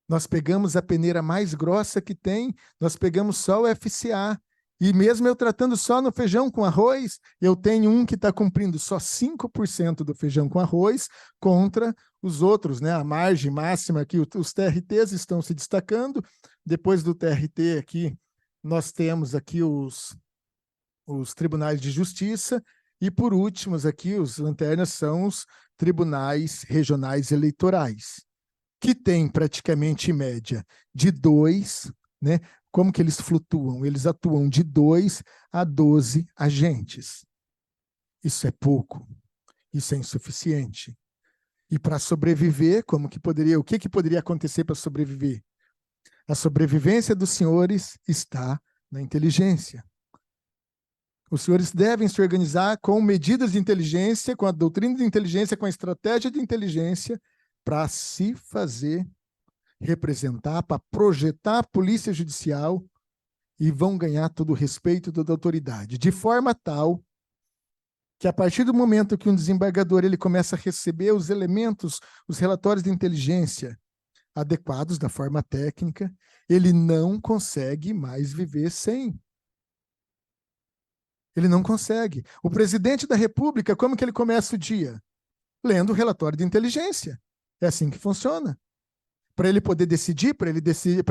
nós pegamos a peneira mais grossa que tem, nós pegamos só o FCA, e mesmo eu tratando só no feijão com arroz, eu tenho um que está cumprindo só 5% do feijão com arroz contra os outros, né? A margem máxima aqui, os TRTs estão se destacando. Depois do TRT aqui, nós temos aqui os tribunais de justiça, e por último aqui, os lanternas são os tribunais regionais eleitorais, que tem praticamente em média de 2, né? Como que eles flutuam? Eles atuam de 2 a 12 agentes. Isso é pouco, isso é insuficiente. E para sobreviver, o que poderia acontecer para sobreviver? A sobrevivência dos senhores está na inteligência. Os senhores devem se organizar com medidas de inteligência, com a doutrina de inteligência, com a estratégia de inteligência, para se fazer representar, para projetar a polícia judicial, e vão ganhar todo o respeito e toda a autoridade, de forma tal que a partir do momento que um desembargador ele começa a receber os elementos, os relatórios de inteligência adequados da forma técnica, ele não consegue mais viver sem. Ele não consegue. O presidente da República, como que ele começa o dia? Lendo o relatório de inteligência. É assim que funciona. Para ele poder decidir, para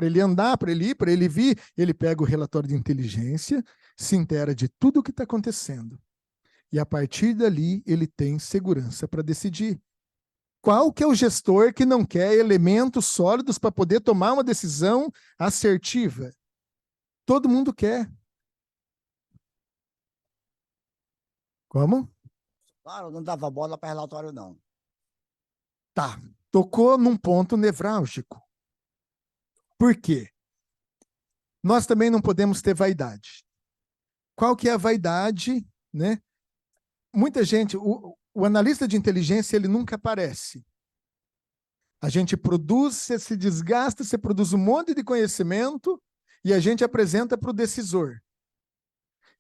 ele andar, para ele ir, para ele vir, ele pega o relatório de inteligência, se inteira de tudo o que está acontecendo. E a partir dali, ele tem segurança para decidir. Qual que é o gestor que não quer elementos sólidos para poder tomar uma decisão assertiva? Todo mundo quer. Como? Claro, não dava bola para relatório, não. Tá. Tocou num ponto nevrálgico. Por quê? Nós também não podemos ter vaidade. Qual que é a vaidade, né? Muita gente, o analista de inteligência, ele nunca aparece. A gente produz, você se desgasta, você produz um monte de conhecimento e a gente apresenta para o decisor.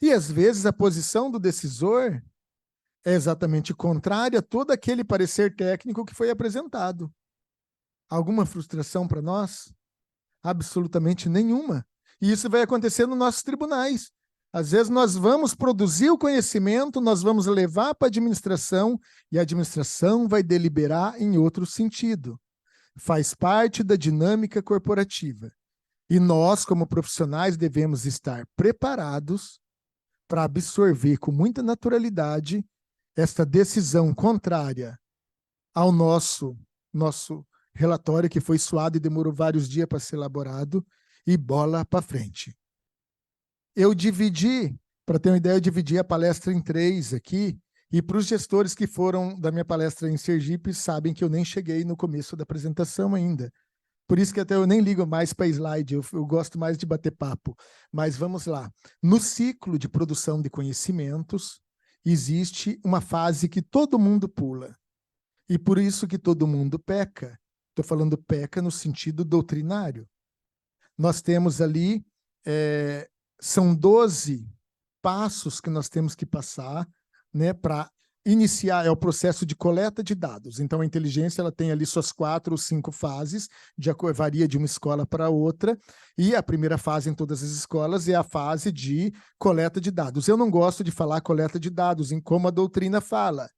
E às vezes a posição do decisor é exatamente contrária a todo aquele parecer técnico que foi apresentado. Alguma frustração para nós? Absolutamente nenhuma. E isso vai acontecer nos nossos tribunais. Às vezes nós vamos produzir o conhecimento, nós vamos levar para a administração e a administração vai deliberar em outro sentido. Faz parte da dinâmica corporativa. E nós, como profissionais, devemos estar preparados para absorver com muita naturalidade esta decisão contrária ao nosso relatório, que foi suado e demorou vários dias para ser elaborado, e bola para frente. Eu dividi, para ter uma ideia, eu dividi a palestra em 3 aqui, e para os gestores que foram da minha palestra em Sergipe, sabem que eu nem cheguei no começo da apresentação ainda. Por isso que até eu nem ligo mais para slide, eu gosto mais de bater papo. Mas vamos lá. No ciclo de produção de conhecimentos, existe uma fase que todo mundo pula. E por isso que todo mundo peca. Estou falando peca no sentido doutrinário. Nós temos ali, são 12 passos que nós temos que passar, né, para iniciar, é o processo de coleta de dados. Então, a inteligência ela tem ali suas 4 ou 5 fases, varia de uma escola para outra, e a primeira fase em todas as escolas é a fase de coleta de dados. Eu não gosto de falar coleta de dados, em como a doutrina fala,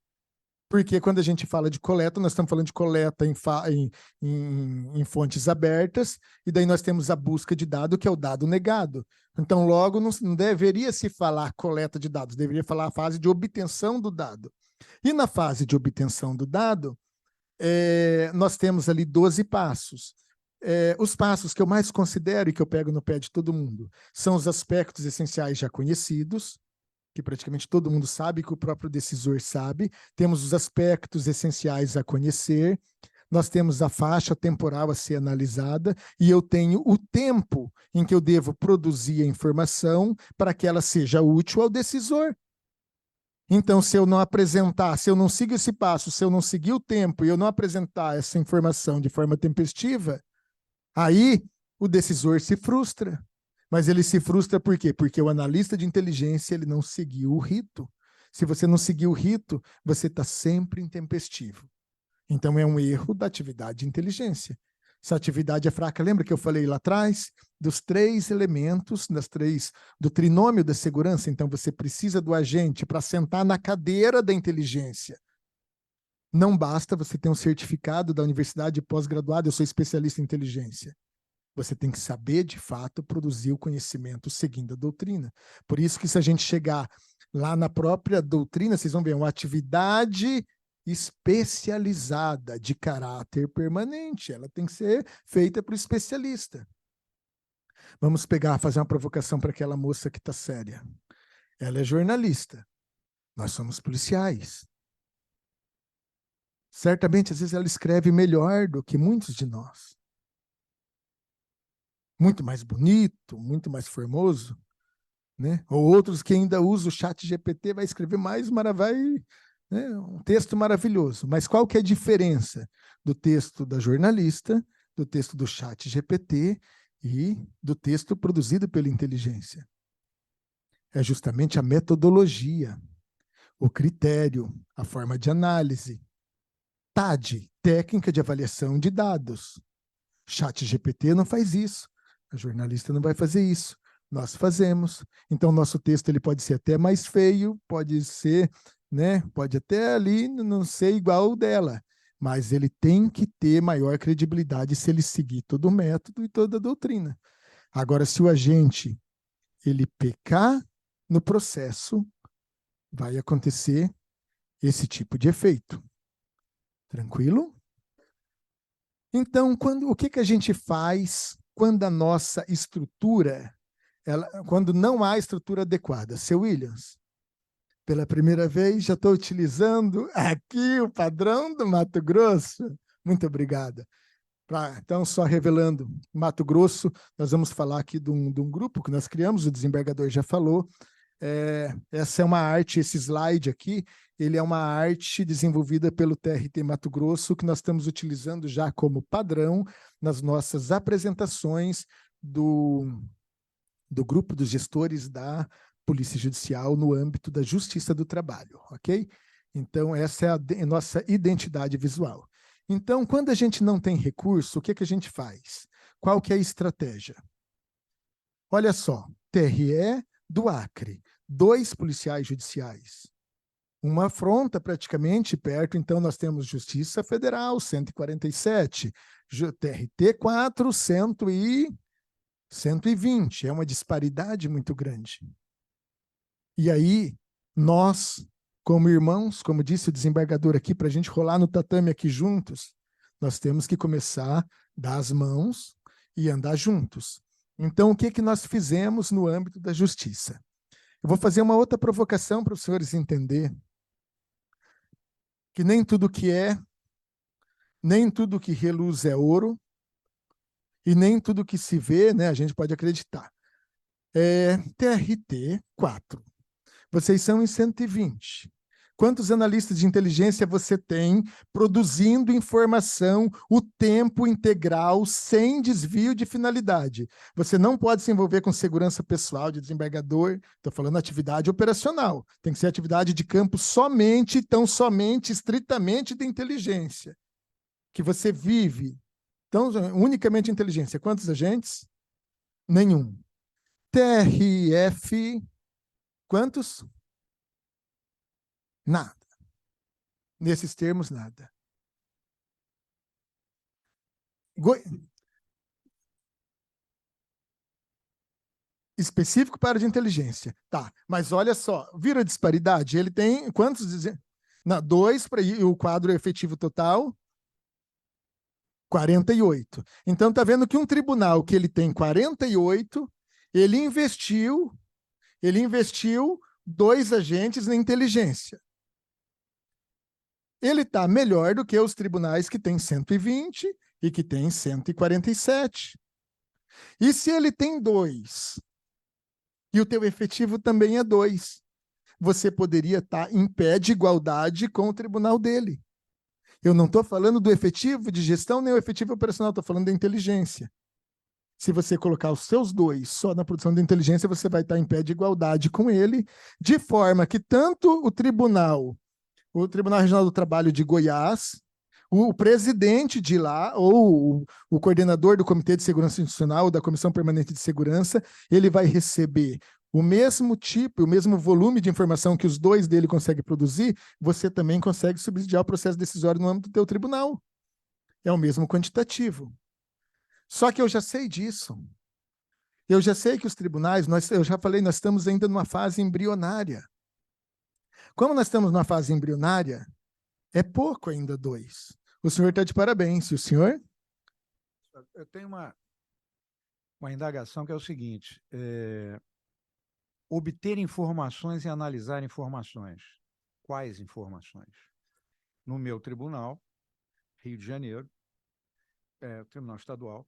porque quando a gente fala de coleta, nós estamos falando de coleta em fontes abertas, e daí nós temos a busca de dado, que é o dado negado. Então, logo, não deveria se falar coleta de dados, deveria falar a fase de obtenção do dado. E na fase de obtenção do dado, nós temos ali 12 passos. Os passos que eu mais considero e que eu pego no pé de todo mundo são os aspectos essenciais já conhecidos, que praticamente todo mundo sabe, que o próprio decisor sabe. Temos os aspectos essenciais a conhecer, nós temos a faixa temporal a ser analisada, e eu tenho o tempo em que eu devo produzir a informação para que ela seja útil ao decisor. Então, se eu não apresentar, se eu não sigo esse passo, se eu não seguir o tempo e eu não apresentar essa informação de forma tempestiva, aí o decisor se frustra. Mas ele se frustra por quê? Porque o analista de inteligência ele não seguiu o rito. Se você não seguir o rito, você está sempre intempestivo. Então, é um erro da atividade de inteligência. Se a atividade é fraca, lembra que eu falei lá atrás? Dos 3 elementos, do trinômio da segurança. Então, você precisa do agente para sentar na cadeira da inteligência. Não basta você ter um certificado da universidade pós-graduado, eu sou especialista em inteligência. Você tem que saber, de fato, produzir o conhecimento seguindo a doutrina. Por isso que se a gente chegar lá na própria doutrina, vocês vão ver uma atividade especializada de caráter permanente. Ela tem que ser feita por especialista. Vamos fazer uma provocação para aquela moça que está séria. Ela é jornalista. Nós somos policiais. Certamente, às vezes, ela escreve melhor do que muitos de nós. Muito mais bonito, muito mais formoso, né? Ou outros que ainda usam o chat GPT, vai escrever mais, né? Um texto maravilhoso. Mas qual que é a diferença do texto da jornalista, do texto do chat GPT e do texto produzido pela inteligência? É justamente a metodologia, o critério, a forma de análise. TAD, técnica de avaliação de dados. Chat GPT não faz isso. A jornalista não vai fazer isso. Nós fazemos. Então, nosso texto ele pode ser até mais feio, pode ser, né? Pode até ali não ser igual ao dela, mas ele tem que ter maior credibilidade se ele seguir todo o método e toda a doutrina. Agora, se o agente ele pecar no processo, vai acontecer esse tipo de efeito. Tranquilo? Então, o que a gente faz quando a nossa estrutura, quando não há estrutura adequada? Seu Williams, pela primeira vez já estou utilizando aqui o padrão do Mato Grosso. Muito obrigada. Então, só revelando, Mato Grosso, nós vamos falar aqui de um grupo que nós criamos, o desembargador já falou. Essa é uma arte, esse slide aqui, ele é uma arte desenvolvida pelo TRT Mato Grosso, que nós estamos utilizando já como padrão nas nossas apresentações do grupo dos gestores da Polícia Judicial no âmbito da Justiça do Trabalho, ok? Então, essa é a nossa identidade visual. Então, quando a gente não tem recurso, o que a gente faz? Qual que é a estratégia? Olha só, TRE do Acre, 2 policiais judiciais. Uma afronta praticamente perto, então nós temos Justiça Federal, 147, TRT 4, 120. É uma disparidade muito grande. E aí, nós, como irmãos, como disse o desembargador aqui, para a gente rolar no tatame aqui juntos, nós temos que começar a dar as mãos e andar juntos. Então, o que nós fizemos no âmbito da justiça? Eu vou fazer uma outra provocação para os senhores entenderem que nem tudo que nem tudo que reluz é ouro, e nem tudo que se vê, né, a gente pode acreditar. TRT 4. Vocês são em 120. Quantos analistas de inteligência você tem produzindo informação o tempo integral, sem desvio de finalidade? Você não pode se envolver com segurança pessoal de desembargador, estou falando atividade operacional, tem que ser atividade de campo somente, tão somente, estritamente de inteligência, que você vive, então, unicamente inteligência. Quantos agentes? Nenhum. TRF, quantos? Nada. Nesses termos, nada. Específico para a área de inteligência. Tá, mas olha só, vira a disparidade. Ele tem quantos? Não, 2, e o quadro efetivo total? 48. Então, está vendo que um tribunal que ele tem 48, ele investiu 2 agentes na inteligência. Ele está melhor do que os tribunais que têm 120 e que têm 147. E se ele tem 2, e o teu efetivo também é 2, você poderia estar em pé de igualdade com o tribunal dele. Eu não estou falando do efetivo de gestão nem o efetivo operacional, estou falando da inteligência. Se você colocar os seus dois só na produção de inteligência, você vai estar em pé de igualdade com ele, de forma que tanto o Tribunal Regional do Trabalho de Goiás, o presidente de lá, ou o coordenador do Comitê de Segurança Institucional, da Comissão Permanente de Segurança, ele vai receber o mesmo tipo, o mesmo volume de informação que os dois dele conseguem produzir, você também consegue subsidiar o processo decisório no âmbito do teu tribunal. É o mesmo quantitativo. Só que eu já sei disso. Eu já sei que os tribunais, eu já falei, nós estamos ainda numa fase embrionária. Como nós estamos numa fase embrionária, é pouco ainda 2. O senhor está de parabéns. E o senhor? Eu tenho uma indagação que é o seguinte: obter informações e analisar informações. Quais informações? No meu tribunal, Rio de Janeiro, Tribunal Estadual,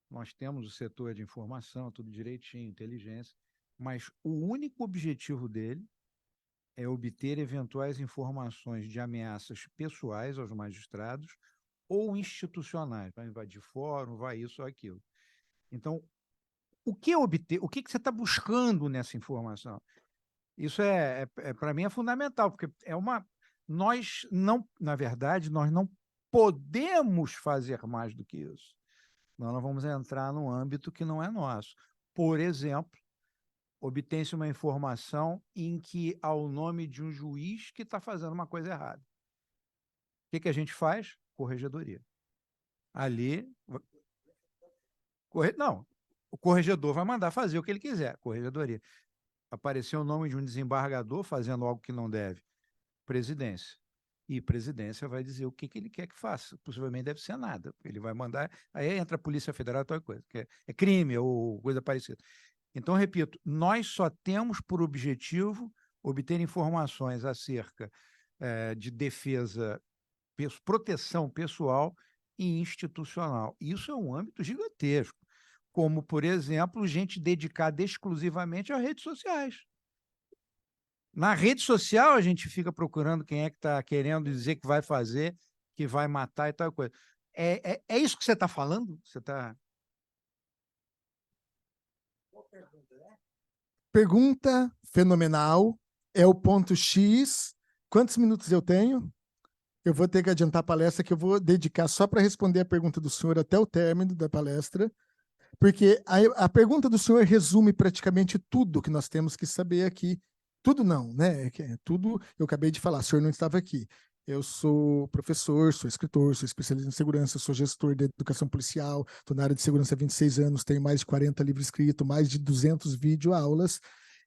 nós temos o setor de informação, tudo direitinho, inteligência, mas o único objetivo dele é obter eventuais informações de ameaças pessoais aos magistrados ou institucionais. Vai invadir fórum, vai isso ou aquilo. Então, o que obter? O que você está buscando nessa informação? Isso para mim é fundamental, porque nós não, na verdade, nós não podemos fazer mais do que isso. Nós vamos entrar num âmbito que não é nosso. Por exemplo, obtém-se uma informação em que há o nome de um juiz que está fazendo uma coisa errada. O que a gente faz? Corregedoria. Ali, não, o corregedor vai mandar fazer o que ele quiser, corregedoria. Apareceu o nome de um desembargador fazendo algo que não deve, presidência. E presidência vai dizer o que ele quer que faça. Possivelmente deve ser nada. Ele vai mandar, aí entra a Polícia Federal, tal coisa, que é crime ou coisa parecida. Então, repito, nós só temos por objetivo obter informações acerca de defesa, proteção pessoal e institucional. Isso é um âmbito gigantesco, como, por exemplo, gente dedicada exclusivamente às redes sociais. Na rede social, a gente fica procurando quem é que está querendo dizer que vai fazer, que vai matar e tal coisa. É isso que você está falando? Você está... Pergunta fenomenal. É o ponto X. Quantos minutos eu tenho? Eu vou ter que adiantar a palestra, que eu vou dedicar só para responder a pergunta do senhor até o término da palestra, porque a pergunta do senhor resume praticamente tudo que nós temos que saber aqui. Tudo não, né? Tudo eu acabei de falar, o senhor não estava aqui. Eu sou professor, sou escritor, sou especialista em segurança, sou gestor de educação policial, estou na área de segurança há 26 anos, tenho mais de 40 livros escritos, mais de 200 videoaulas,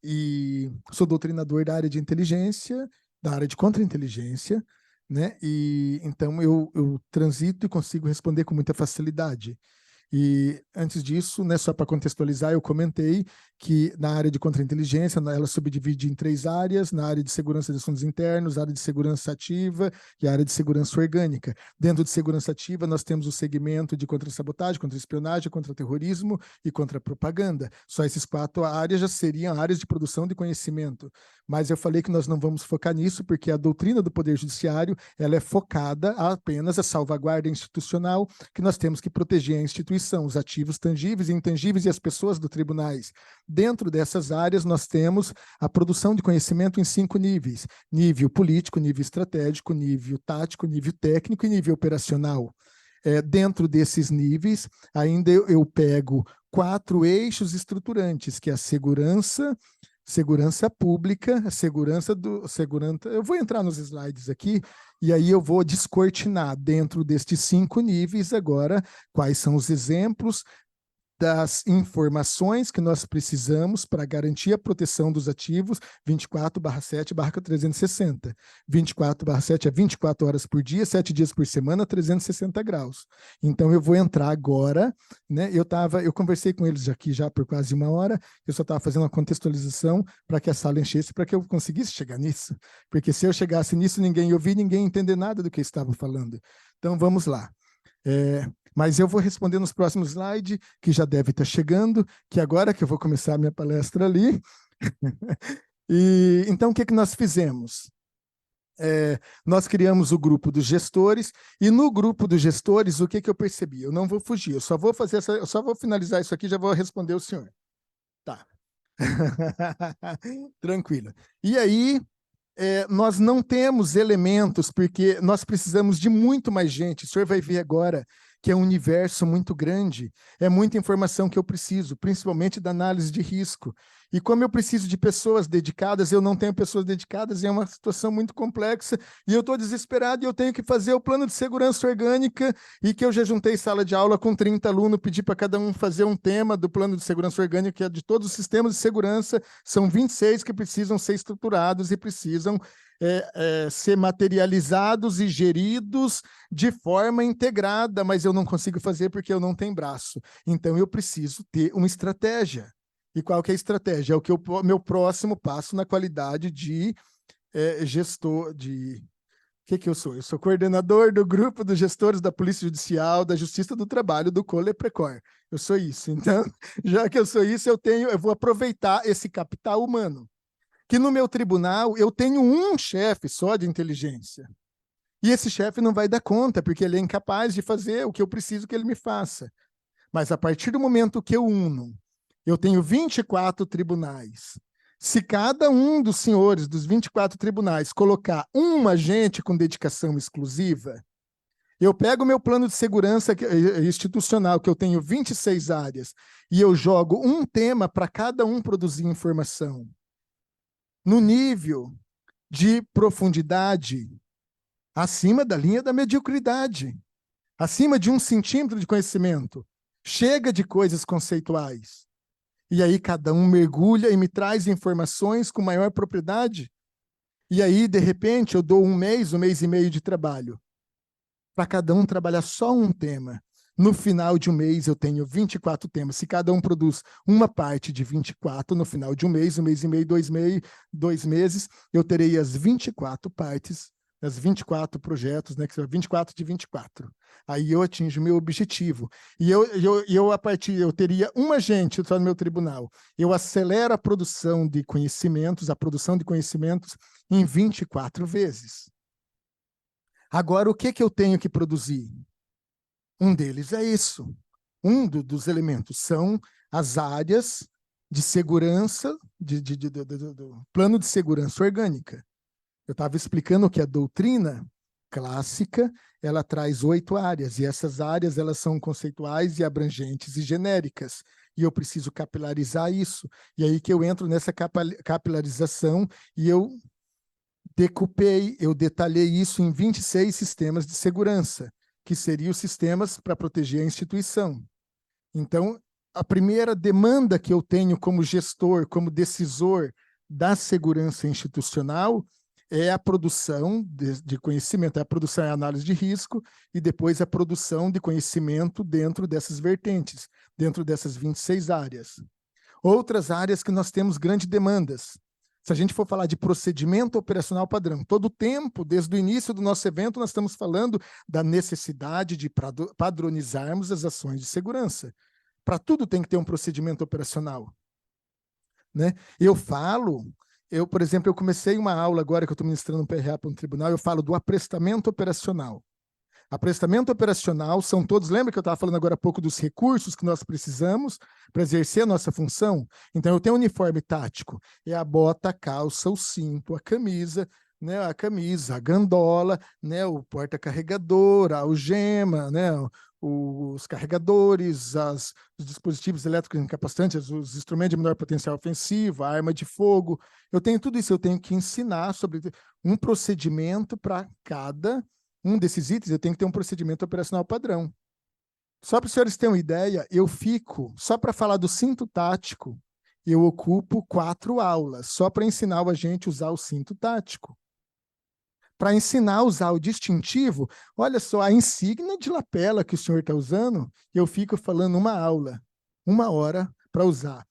e sou doutrinador da área de inteligência, da área de contra-inteligência, né? E então eu transito e consigo responder com muita facilidade. E antes disso, né, só para contextualizar, eu comentei que na área de contra-inteligência, ela subdivide em 3 áreas: na área de segurança de assuntos internos, área de segurança ativa e a área de segurança orgânica. Dentro de segurança ativa, nós temos o segmento de contra-sabotagem, contra-espionagem, contra-terrorismo e contra-propaganda. Só esses 4 áreas já seriam áreas de produção de conhecimento. Mas eu falei que nós não vamos focar nisso, porque a doutrina do Poder Judiciário ela é focada apenas a salvaguarda institucional, que nós temos que proteger a instituição, os ativos tangíveis e intangíveis e as pessoas dos tribunais. Dentro dessas áreas, nós temos a produção de conhecimento em 5 níveis: nível político, nível estratégico, nível tático, nível técnico e nível operacional. Dentro desses níveis, ainda eu pego 4 eixos estruturantes, que é a segurança pública, eu vou entrar nos slides aqui, e aí eu vou descortinar dentro destes 5 níveis agora quais são os exemplos das informações que nós precisamos para garantir a proteção dos ativos 24/7/360. 24/7 é 24 horas por dia, 7 dias por semana, 360 graus. Então, eu vou entrar agora, né? Eu conversei com eles aqui já por quase 1 hora, eu só estava fazendo uma contextualização para que a sala enchesse, para que eu conseguisse chegar nisso. Porque se eu chegasse nisso, ninguém ia ouvir, ninguém ia entender nada do que eu estava falando. Então, vamos lá. Mas eu vou responder nos próximos slides, que já deve estar chegando, que agora que eu vou começar a minha palestra ali. E então, o que nós fizemos? Nós criamos o grupo dos gestores, e no grupo dos gestores, o que eu percebi? Eu não vou fugir, eu só vou finalizar isso aqui, já vou responder o senhor. Tá. Tranquilo. E aí, nós não temos elementos, porque nós precisamos de muito mais gente. O senhor vai ver agora que é um universo muito grande, é muita informação que eu preciso, principalmente da análise de risco. E como eu preciso de pessoas dedicadas, eu não tenho pessoas dedicadas, é uma situação muito complexa, e eu estou desesperado, e eu tenho que fazer o plano de segurança orgânica, e que eu já juntei sala de aula com 30 alunos, pedi para cada um fazer um tema do plano de segurança orgânica, que é de todos os sistemas de segurança, são 26 que precisam ser estruturados e precisam ser materializados e geridos de forma integrada, mas eu não consigo fazer porque eu não tenho braço. Então, eu preciso ter uma estratégia. E qual que é a estratégia? É o que meu próximo passo na qualidade de gestor de... O que eu sou? Eu sou coordenador do grupo dos gestores da Polícia Judicial, da Justiça do Trabalho, do Coleprecor. Eu sou isso. Então, já que eu sou isso, eu vou aproveitar esse capital humano. Que no meu tribunal eu tenho um chefe só de inteligência. E esse chefe não vai dar conta, porque ele é incapaz de fazer o que eu preciso que ele me faça. Mas a partir do momento que eu uno, eu tenho 24 tribunais. Se cada um dos senhores dos 24 tribunais colocar um agente com dedicação exclusiva, eu pego o meu plano de segurança institucional, que eu tenho 26 áreas, e eu jogo um tema para cada um produzir informação. No nível de profundidade acima da linha da mediocridade, acima de 1 centímetro de conhecimento. Chega de coisas conceituais. E aí cada um mergulha e me traz informações com maior propriedade. E aí, de repente, eu dou um mês e meio de trabalho para cada um trabalhar só um tema. No final de um mês, eu tenho 24 temas. Se cada um produz uma parte de 24, no final de um mês e meio, 2 meses, eu terei as 24 partes, as 24 projetos, né, que são 24 de 24. Aí eu atinjo o meu objetivo. E eu teria um agente só no meu tribunal. Eu acelero a produção de conhecimentos, em 24 vezes. Agora, o que eu tenho que produzir? Um deles é isso. Dos elementos são as áreas de segurança, do plano de segurança orgânica. Eu estava explicando que a doutrina clássica, ela traz 8 áreas, e essas áreas elas são conceituais e abrangentes e genéricas, e eu preciso capilarizar isso. E aí que eu entro nessa capilarização, e eu detalhei isso em 26 sistemas de segurança, que seriam os sistemas para proteger a instituição. Então, a primeira demanda que eu tenho como gestor, como decisor da segurança institucional, é a produção de conhecimento, é a produção e análise de risco, e depois a produção de conhecimento dentro dessas vertentes, dentro dessas 26 áreas. Outras áreas que nós temos grandes demandas. Se a gente for falar de procedimento operacional padrão, todo o tempo, desde o início do nosso evento, nós estamos falando da necessidade de padronizarmos as ações de segurança. Para tudo tem que ter um procedimento operacional. Né? Por exemplo, eu comecei uma aula agora que eu estou ministrando um PRA para um tribunal, eu falo do aprestamento operacional. Aprestamento operacional são todos, lembra que eu estava falando agora há pouco dos recursos que nós precisamos para exercer a nossa função? Então, eu tenho um uniforme tático, é a bota, a calça, o cinto, a camisa, né, a gandola, né, o porta-carregador, a algema, né, os carregadores, os dispositivos elétricos incapacitantes, os instrumentos de menor potencial ofensivo, a arma de fogo. Eu tenho tudo isso, eu tenho que ensinar sobre um procedimento para cada um desses itens, eu tenho que ter um procedimento operacional padrão. Só para os senhores terem uma ideia, só para falar do cinto tático, eu ocupo 4 aulas, só para ensinar o agente a usar o cinto tático. Para ensinar a usar o distintivo, olha só, a insígnia de lapela que o senhor está usando, eu fico falando uma aula, 1 hora para usar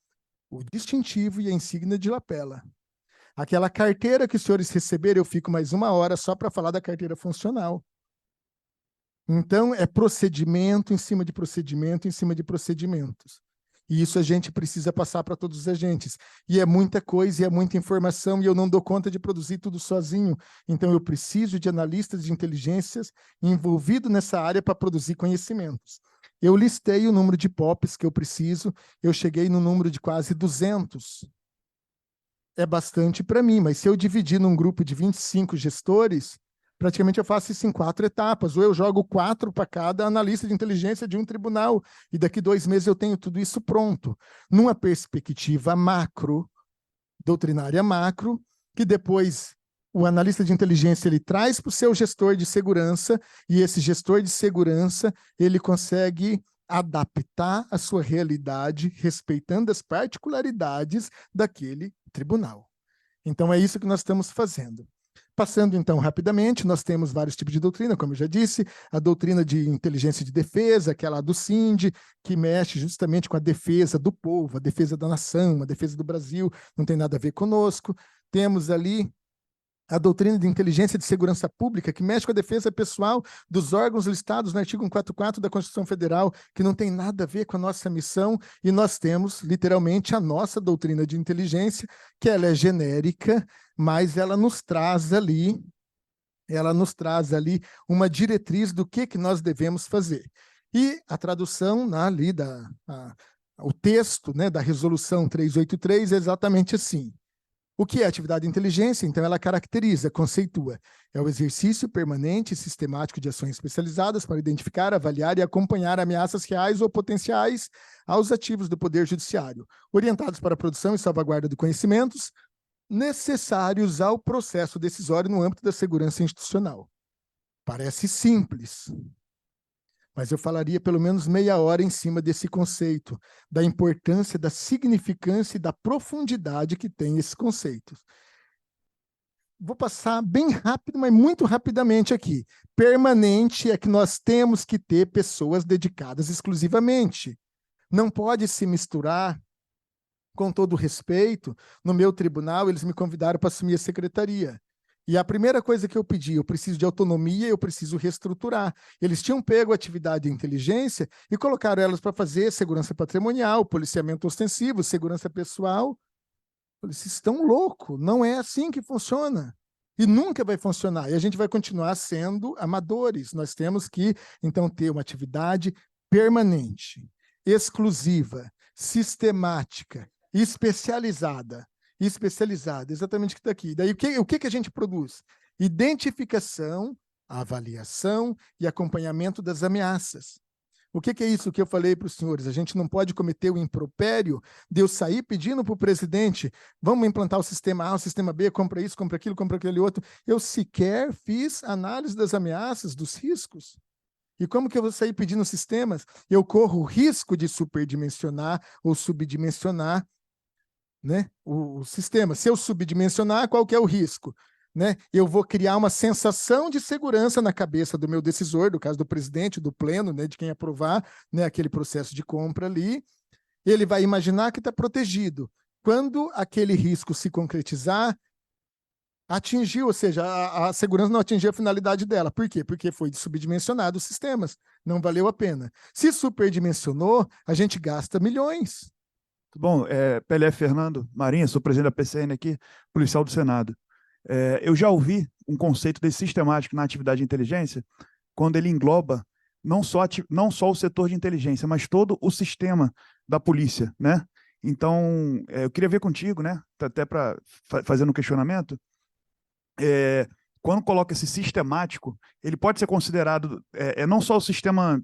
o distintivo e a insígnia de lapela. Aquela carteira que os senhores receberam, eu fico mais 1 hora só para falar da carteira funcional. Então, é procedimento em cima de procedimento em cima de procedimentos. E isso a gente precisa passar para todos os agentes. E é muita coisa, e é muita informação, e eu não dou conta de produzir tudo sozinho. Então, eu preciso de analistas de inteligências envolvidos nessa área para produzir conhecimentos. Eu listei o número de POPs que eu preciso, eu cheguei no número de quase 200. É bastante para mim, mas se eu dividir num grupo de 25 gestores, praticamente eu faço isso em 4 etapas, ou eu jogo 4 para cada analista de inteligência de um tribunal, e daqui 2 meses eu tenho tudo isso pronto, numa perspectiva macro, doutrinária macro, que depois o analista de inteligência ele traz para o seu gestor de segurança, e esse gestor de segurança ele consegue adaptar a sua realidade, respeitando as particularidades daquele tribunal. Então, é isso que nós estamos fazendo. Passando, então, rapidamente, nós temos vários tipos de doutrina, como eu já disse, a doutrina de inteligência de defesa, aquela do CIND, que mexe justamente com a defesa do povo, a defesa da nação, a defesa do Brasil, não tem nada a ver conosco. Temos ali a doutrina de inteligência de segurança pública, que mexe com a defesa pessoal dos órgãos listados no artigo 144 da Constituição Federal, que não tem nada a ver com a nossa missão, e nós temos, literalmente, a nossa doutrina de inteligência, que ela é genérica, mas ela nos traz ali uma diretriz do que nós devemos fazer. E a tradução ali, o texto, né, da Resolução 383 é exatamente assim. O que é atividade de inteligência? Então, ela caracteriza, conceitua. É o exercício permanente e sistemático de ações especializadas para identificar, avaliar e acompanhar ameaças reais ou potenciais aos ativos do Poder Judiciário, orientados para a produção e salvaguarda de conhecimentos necessários ao processo decisório no âmbito da segurança institucional. Parece simples, mas eu falaria pelo menos meia hora em cima desse conceito, da importância, da significância e da profundidade que tem esse conceito. Vou passar bem rápido, mas muito rapidamente aqui. Permanente é que nós temos que ter pessoas dedicadas exclusivamente. Não pode se misturar, com todo respeito, no meu tribunal, eles me convidaram para assumir a secretaria. E a primeira coisa que eu pedi, eu preciso de autonomia, eu preciso reestruturar. Eles tinham pego a atividade de inteligência e colocaram elas para fazer segurança patrimonial, policiamento ostensivo, segurança pessoal. Eles estão loucos, não é assim que funciona. E nunca vai funcionar. E a gente vai continuar sendo amadores. Nós temos que, então, ter uma atividade permanente, exclusiva, sistemática, especializada, exatamente o que está aqui. Daí, o que a gente produz? Identificação, avaliação e acompanhamento das ameaças. O que é isso que eu falei para os senhores? A gente não pode cometer o impropério de eu sair pedindo para o presidente, vamos implantar o sistema A, o sistema B, compra isso, compra aquilo, compra aquele outro. Eu sequer fiz análise das ameaças, dos riscos. E como que eu vou sair pedindo sistemas? Eu corro o risco de superdimensionar ou subdimensionar, né, o sistema. Se eu subdimensionar, qual que é o risco? Né? Eu vou criar uma sensação de segurança na cabeça do meu decisor, do caso do presidente, do pleno, né, de quem aprovar, né, aquele processo de compra ali. Ele vai imaginar que está protegido. Quando aquele risco se concretizar, atingiu, ou seja, a segurança não atingiu a finalidade dela. Por quê? Porque foi subdimensionado os sistemas. Não valeu a pena. Se superdimensionou, a gente gasta milhões. Bom, Pelé Fernando Marinha, sou presidente da PCN aqui, policial do Senado. Eu já ouvi um conceito desse sistemático na atividade de inteligência, quando ele engloba não só o setor de inteligência, mas todo o sistema da polícia, né? Então, eu queria ver contigo, né? Até para fazer um questionamento, quando coloca esse sistemático, ele pode ser considerado não só o sistema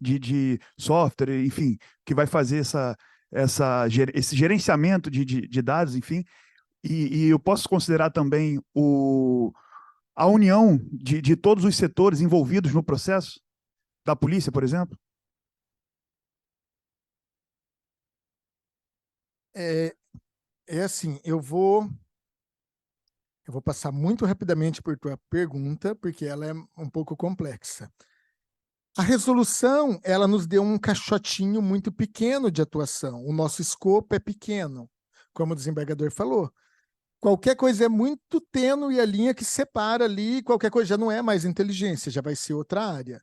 de software, enfim, que vai fazer esse gerenciamento de dados, enfim, e eu posso considerar também a união de todos os setores envolvidos no processo da polícia, por exemplo? Assim, eu vou passar muito rapidamente por tua pergunta, porque ela é um pouco complexa. A resolução, ela nos deu um caixotinho muito pequeno de atuação. O nosso escopo é pequeno, como o desembargador falou. Qualquer coisa é muito tênue a linha que separa ali, qualquer coisa já não é mais inteligência, já vai ser outra área.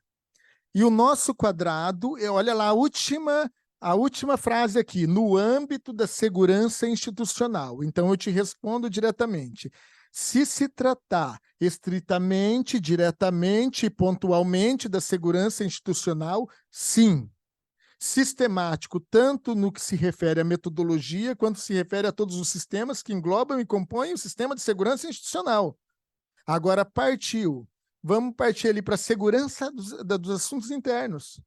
E o nosso quadrado, olha lá, a última A última frase aqui, no âmbito da segurança institucional. Então, eu te respondo diretamente. Se se tratar estritamente, diretamente e pontualmente da segurança institucional, sim. Sistemático, tanto no que se refere à metodologia, quanto se refere a todos os sistemas que englobam e compõem o sistema de segurança institucional. Agora, vamos partir ali para a segurança dos assuntos internos.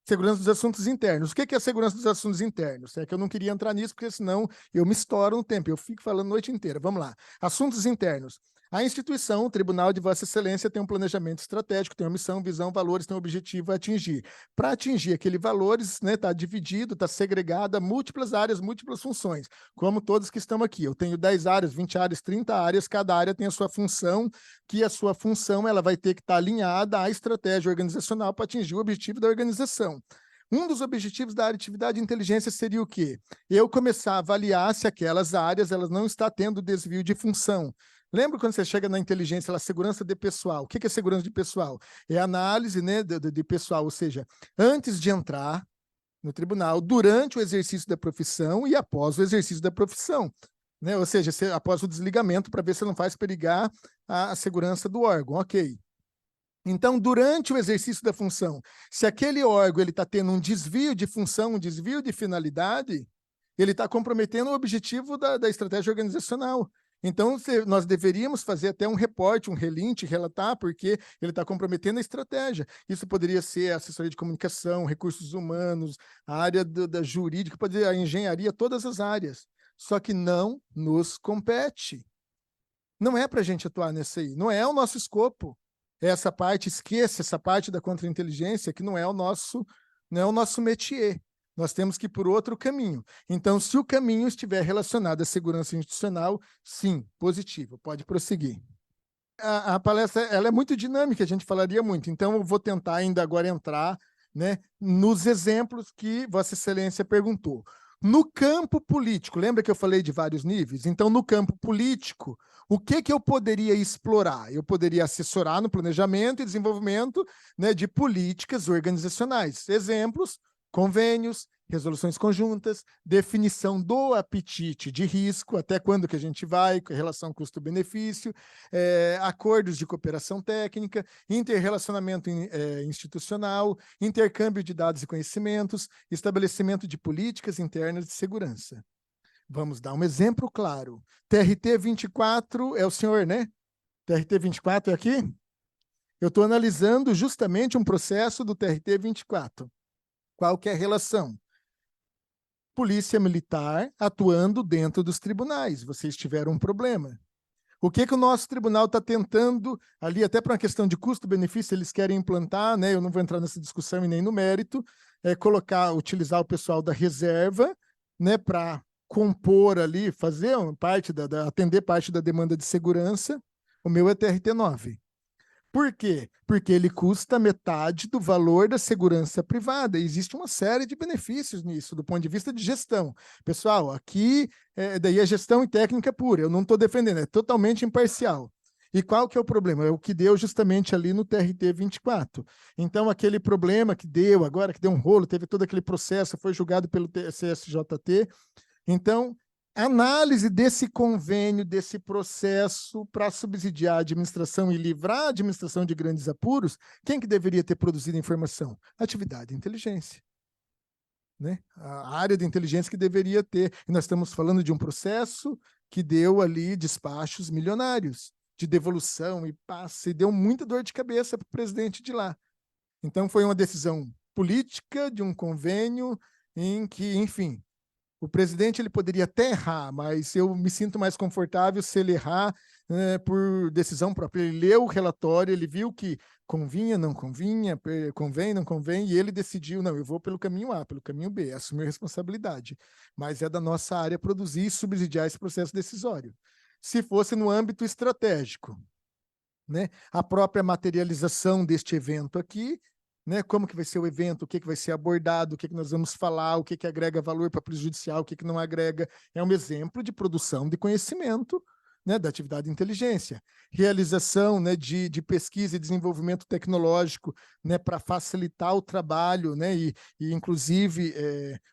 Segurança dos assuntos internos. O que é a segurança dos assuntos internos? É que eu não queria entrar nisso, porque senão eu me estouro no tempo, eu fico falando a noite inteira. Vamos lá. Assuntos internos. A instituição, o Tribunal de Vossa Excelência, tem um planejamento estratégico, tem uma missão, visão, valores, tem um objetivo a atingir. Para atingir aqueles valores, né, está dividido, está segregado a múltiplas áreas, múltiplas funções, como todos que estão aqui. Eu tenho 10 áreas, 20 áreas, 30 áreas, cada área tem a sua função, que a sua função ela vai ter que estar alinhada à estratégia organizacional para atingir o objetivo da organização. Um dos objetivos da área de atividade de inteligência seria o quê? Eu começar a avaliar se aquelas áreas elas não estão tendo desvio de função. Lembra quando você chega na inteligência, a segurança de pessoal? O que é segurança de pessoal? É análise, né, de pessoal, ou seja, antes de entrar no tribunal, durante o exercício da profissão e após o exercício da profissão. Né? Ou seja, após o desligamento, para ver se não faz perigar a segurança do órgão. Ok. Então, durante o exercício da função, se aquele órgão está tendo um desvio de função, um desvio de finalidade, ele está comprometendo o objetivo da estratégia organizacional. Então, nós deveríamos fazer até um reporte, um relint, relatar, porque ele está comprometendo a estratégia. Isso poderia ser a assessoria de comunicação, recursos humanos, a área da jurídica, a engenharia, todas as áreas. Só que não nos compete. Não é para a gente atuar nesse aí, não é o nosso escopo. Essa parte, esqueça essa parte da contra-inteligência, que não é o nosso métier. Nós temos que ir por outro caminho. Então, se o caminho estiver relacionado à segurança institucional, sim, positivo, pode prosseguir. A palestra ela é muito dinâmica, a gente falaria muito. Então, eu vou tentar ainda agora entrar, né, nos exemplos que Vossa Excelência perguntou. No campo político, lembra que eu falei de vários níveis? Então, no campo político, o que eu poderia explorar? Eu poderia assessorar no planejamento e desenvolvimento, né, de políticas organizacionais. Exemplos: convênios, resoluções conjuntas, definição do apetite de risco, até quando que a gente vai, relação custo-benefício, acordos de cooperação técnica, interrelacionamento institucional, intercâmbio de dados e conhecimentos, estabelecimento de políticas internas de segurança. Vamos dar um exemplo claro. TRT 24 é o senhor, né? TRT 24 é aqui? Eu estou analisando justamente um processo do TRT 24. Qual que é a relação? Polícia Militar atuando dentro dos tribunais. Vocês tiveram um problema. O que o nosso tribunal está tentando, ali até para uma questão de custo-benefício, eles querem implantar, né? Eu não vou entrar nessa discussão e nem no mérito, utilizar o pessoal da reserva, né, para compor ali, fazer atender parte da demanda de segurança. O meu é TRT 9. Por quê? Porque ele custa metade do valor da segurança privada. E existe uma série de benefícios nisso, do ponto de vista de gestão. Pessoal, aqui daí é gestão e técnica pura. Eu não estou defendendo, é totalmente imparcial. E qual que é o problema? É o que deu justamente ali no TRT 24. Então, aquele problema que deu agora, que deu um rolo, teve todo aquele processo, foi julgado pelo CSJT. Então, análise desse convênio, desse processo para subsidiar a administração e livrar a administração de grandes apuros, quem que deveria ter produzido a informação? Atividade de inteligência. Né? A área de inteligência que deveria ter. E nós estamos falando de um processo que deu ali despachos milionários, de devolução e passe, e deu muita dor de cabeça para o presidente de lá. Então, foi uma decisão política de um convênio em que, enfim, o presidente ele poderia até errar, mas eu me sinto mais confortável se ele errar por decisão própria. Ele leu o relatório, ele viu que convinha, não convinha, convém, não convém, e ele decidiu, não, eu vou pelo caminho A, pelo caminho B, assumiu a responsabilidade. Mas é da nossa área produzir e subsidiar esse processo decisório. Se fosse no âmbito estratégico, né, a própria materialização deste evento aqui, né, como que vai ser o evento, o que vai ser abordado, o que nós vamos falar, o que agrega valor para a polícia judicial, o que não agrega, é um exemplo de produção de conhecimento, né, da atividade de inteligência. Realização, né, de pesquisa e desenvolvimento tecnológico, né, para facilitar o trabalho, né, e inclusive,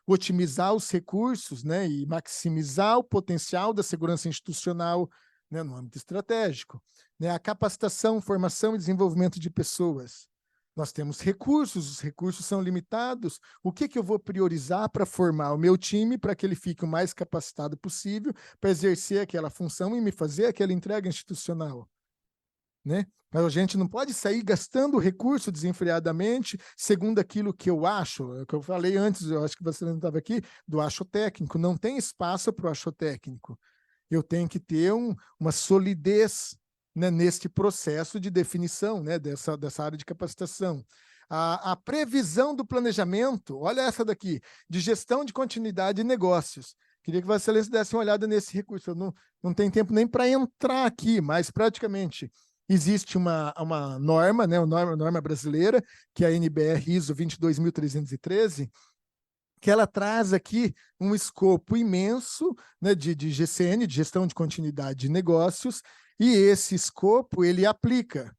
otimizar os recursos, né, e maximizar o potencial da segurança institucional, né, no âmbito estratégico. Né, a capacitação, formação e desenvolvimento de pessoas. Nós temos recursos, os recursos são limitados. O que eu vou priorizar para formar o meu time para que ele fique o mais capacitado possível para exercer aquela função e me fazer aquela entrega institucional? Né? Mas a gente não pode sair gastando recurso desenfreadamente segundo aquilo que eu acho. É o que eu falei antes, eu acho que você não estava aqui, do acho técnico. Não tem espaço para o acho técnico. Eu tenho que ter uma solidez, né, neste processo de definição, né, dessa área de capacitação. A previsão do planejamento, olha essa daqui, de gestão de continuidade de negócios. Queria que Vossa Excelência desse uma olhada nesse recurso. Eu não tenho tempo nem para entrar aqui, mas praticamente existe uma norma, né, uma norma brasileira, que é a NBR ISO 22313, que ela traz aqui um escopo imenso, né, de GCN, de gestão de continuidade de negócios, e esse escopo ele aplica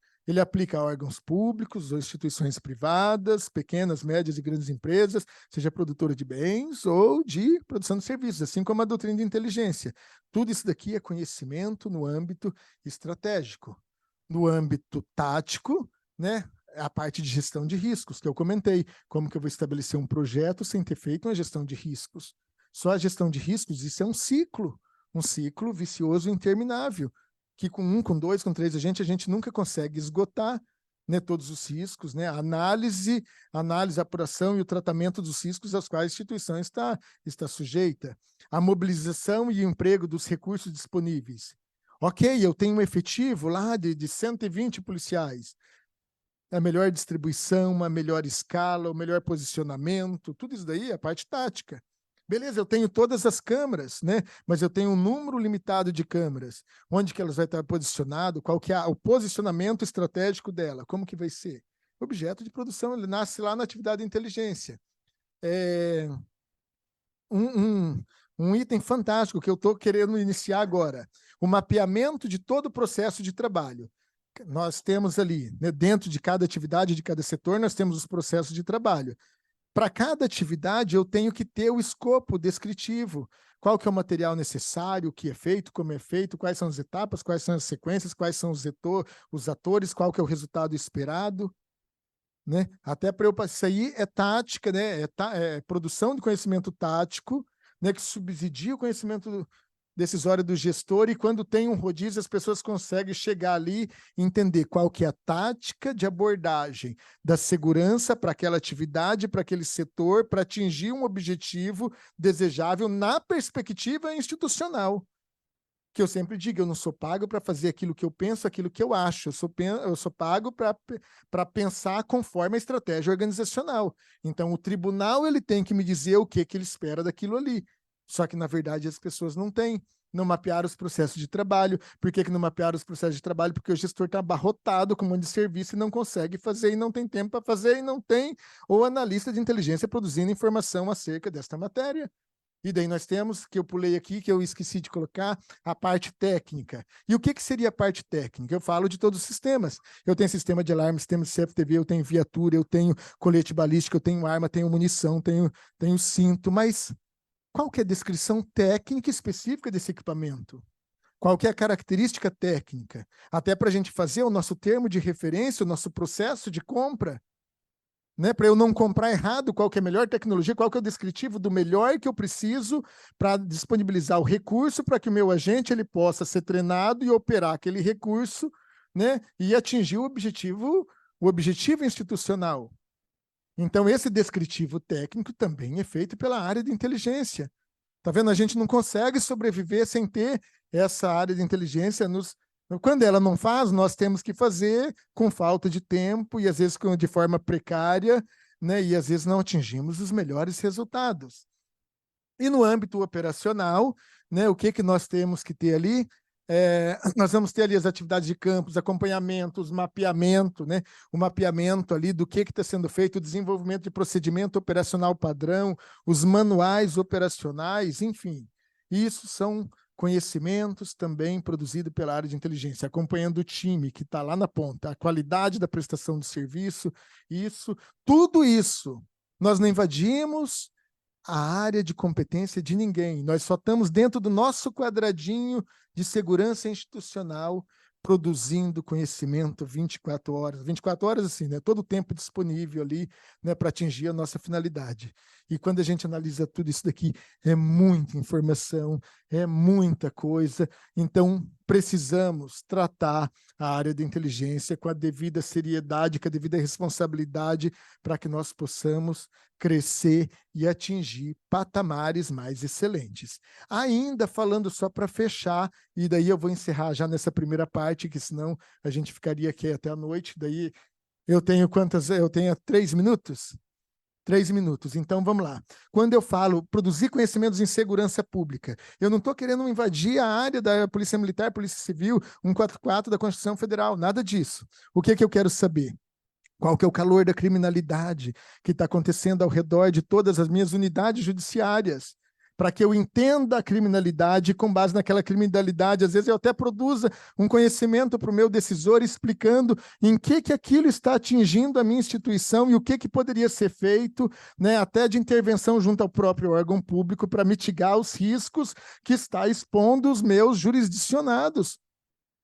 a órgãos públicos ou instituições privadas, pequenas, médias e grandes empresas, seja produtora de bens ou de produção de serviços, assim como a doutrina de inteligência. Tudo isso daqui é conhecimento no âmbito estratégico. No âmbito tático, né, a parte de gestão de riscos, que eu comentei. Como que eu vou estabelecer um projeto sem ter feito uma gestão de riscos? Só a gestão de riscos, isso é um ciclo vicioso e interminável, que com 1, com 2, com 3 a gente nunca consegue esgotar, né, todos os riscos, né? A análise, apuração e o tratamento dos riscos aos quais a instituição está sujeita. A mobilização e o emprego dos recursos disponíveis. Ok, eu tenho um efetivo lá de 120 policiais. A melhor distribuição, uma melhor escala, o melhor posicionamento, tudo isso daí é a parte tática. Beleza, eu tenho todas as câmaras, né? Mas eu tenho um número limitado de câmaras. Onde que elas vão estar posicionadas? Qual que é o posicionamento estratégico dela? Como que vai ser? Objeto de produção, ele nasce lá na atividade de inteligência. Um item fantástico que eu estou querendo iniciar agora. O mapeamento de todo o processo de trabalho. Nós temos ali, né, dentro de cada atividade, de cada setor, nós temos os processos de trabalho. Para cada atividade, eu tenho que ter o escopo descritivo. Qual que é o material necessário, o que é feito, como é feito, quais são as etapas, quais são as sequências, quais são os atores, qual que é o resultado esperado. Né? Até para eu passar, isso aí é tática, né? É produção de conhecimento tático, né, que subsidia o conhecimento decisório do gestor, e quando tem um rodízio, as pessoas conseguem chegar ali e entender qual que é a tática de abordagem da segurança para aquela atividade, para aquele setor, para atingir um objetivo desejável na perspectiva institucional. Que eu sempre digo, eu não sou pago para fazer aquilo que eu penso, aquilo que eu acho. Eu sou pago para pensar conforme a estratégia organizacional. Então, o tribunal ele tem que me dizer o que ele espera daquilo ali. Só que, na verdade, as pessoas não mapearam os processos de trabalho. Por que não mapearam os processos de trabalho? Porque o gestor está abarrotado com um monte de serviço e não consegue fazer, e não tem tempo para fazer, e não tem o analista de inteligência produzindo informação acerca desta matéria. E daí nós temos, que eu pulei aqui, que eu esqueci de colocar, a parte técnica. E o que seria a parte técnica? Eu falo de todos os sistemas. Eu tenho sistema de alarme, sistema de CFTV, eu tenho viatura, eu tenho colete balístico, eu tenho arma, tenho munição, tenho cinto, mas qual que é a descrição técnica específica desse equipamento? Qual que é a característica técnica? Até para a gente fazer o nosso termo de referência, o nosso processo de compra, né? Para eu não comprar errado, qual que é a melhor tecnologia, qual que é o descritivo do melhor que eu preciso para disponibilizar o recurso para que o meu agente ele possa ser treinado e operar aquele recurso, né? E atingir o objetivo institucional. Então, esse descritivo técnico também é feito pela área de inteligência. Tá vendo? A gente não consegue sobreviver sem ter essa área de inteligência Quando ela não faz, nós temos que fazer com falta de tempo e às vezes de forma precária, né? E às vezes não atingimos os melhores resultados. E no âmbito operacional, né, o que nós temos que ter ali? Nós vamos ter ali as atividades de campos, acompanhamentos, mapeamento, né? O mapeamento ali do que está sendo feito, o desenvolvimento de procedimento operacional padrão, os manuais operacionais, enfim. Isso são conhecimentos também produzidos pela área de inteligência, acompanhando o time que está lá na ponta, a qualidade da prestação do serviço, tudo isso, nós não invadimos a área de competência de ninguém, nós só estamos dentro do nosso quadradinho de segurança institucional, produzindo conhecimento 24 horas assim, né? Todo o tempo disponível ali, né, para atingir a nossa finalidade. E quando a gente analisa tudo isso daqui, é muita informação, é muita coisa, então precisamos tratar a área de inteligência com a devida seriedade, com a devida responsabilidade, para que nós possamos crescer e atingir patamares mais excelentes. Ainda falando só para fechar, e daí eu vou encerrar já nessa primeira parte, que senão a gente ficaria aqui até a noite, daí eu tenho quantas? Eu tenho 3 minutos? 3 minutos, então vamos lá. Quando eu falo produzir conhecimentos em segurança pública, eu não estou querendo invadir a área da Polícia Militar, Polícia Civil, 144 da Constituição Federal, nada disso. O que eu quero saber? Qual que é o calor da criminalidade que está acontecendo ao redor de todas as minhas unidades judiciárias? Para que eu entenda a criminalidade, com base naquela criminalidade, às vezes eu até produza um conhecimento para o meu decisor explicando em que aquilo está atingindo a minha instituição e o que poderia ser feito, né, até de intervenção junto ao próprio órgão público para mitigar os riscos que está expondo os meus jurisdicionados.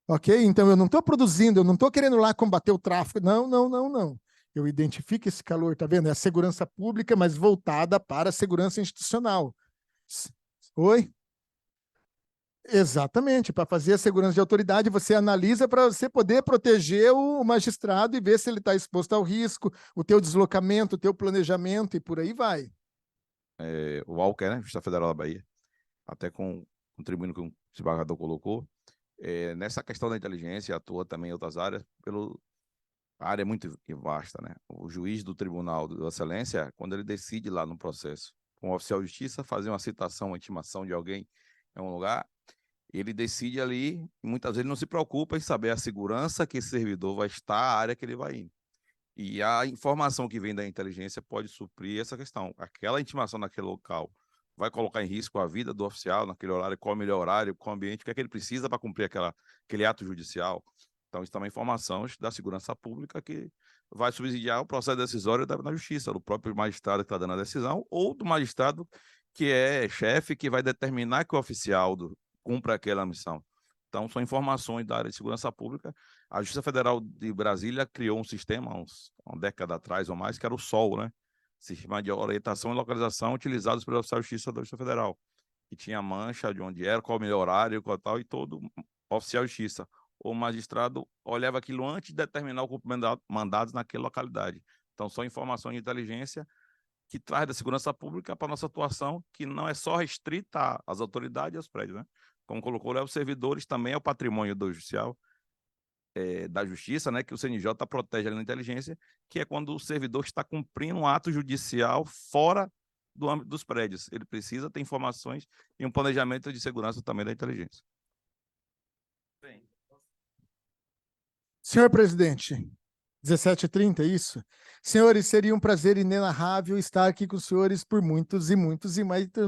Ok? Então, eu não estou produzindo, eu não estou querendo lá combater o tráfico. Não. Eu identifico esse calor, tá vendo? É a segurança pública, mas voltada para a segurança institucional. Oi? Exatamente, para fazer a segurança de autoridade, você analisa para você poder proteger o magistrado e ver se ele está exposto ao risco, o teu deslocamento, o teu planejamento e por aí vai. O Walker, né? Justiça Federal da Bahia, até contribuindo com o que o desembargador colocou, nessa questão da inteligência atua também em outras áreas, a área é muito vasta, né? O juiz do Tribunal de Excelência, quando ele decide lá no processo, com o oficial de justiça, fazer uma citação, uma intimação de alguém em um lugar, ele decide ali, e muitas vezes não se preocupa em saber a segurança que esse servidor vai estar, a área que ele vai ir. E a informação que vem da inteligência pode suprir essa questão. Aquela intimação naquele local vai colocar em risco a vida do oficial naquele horário, qual é o melhor horário, qual é o ambiente, o que é que ele precisa para cumprir aquele ato judicial. Então, isso também é informação da segurança pública que vai subsidiar o processo decisório na justiça, do próprio magistrado que está dando a decisão, ou do magistrado que é chefe, que vai determinar que o oficial cumpra aquela missão. Então, são informações da área de segurança pública. A Justiça Federal de Brasília criou um sistema, uma década atrás ou mais, que era o SOL, né? Sistema de orientação e localização utilizados pelo oficial de justiça da Justiça Federal, que tinha mancha de onde era, qual o melhor horário, qual tal, e todo oficial de justiça. O magistrado olhava aquilo antes de determinar o cumprimento de mandados naquela localidade. Então, são informações de inteligência que traz da segurança pública para a nossa atuação, que não é só restrita às autoridades e aos prédios, né? Como colocou, os servidores também é o patrimônio do judicial, da justiça, né, que o CNJ protege ali na inteligência, que é quando o servidor está cumprindo um ato judicial fora do âmbito dos prédios. Ele precisa ter informações e um planejamento de segurança também da inteligência. Bem. Senhor presidente, 17h30, isso? Senhores, seria um prazer inenarrável estar aqui com os senhores por muitos e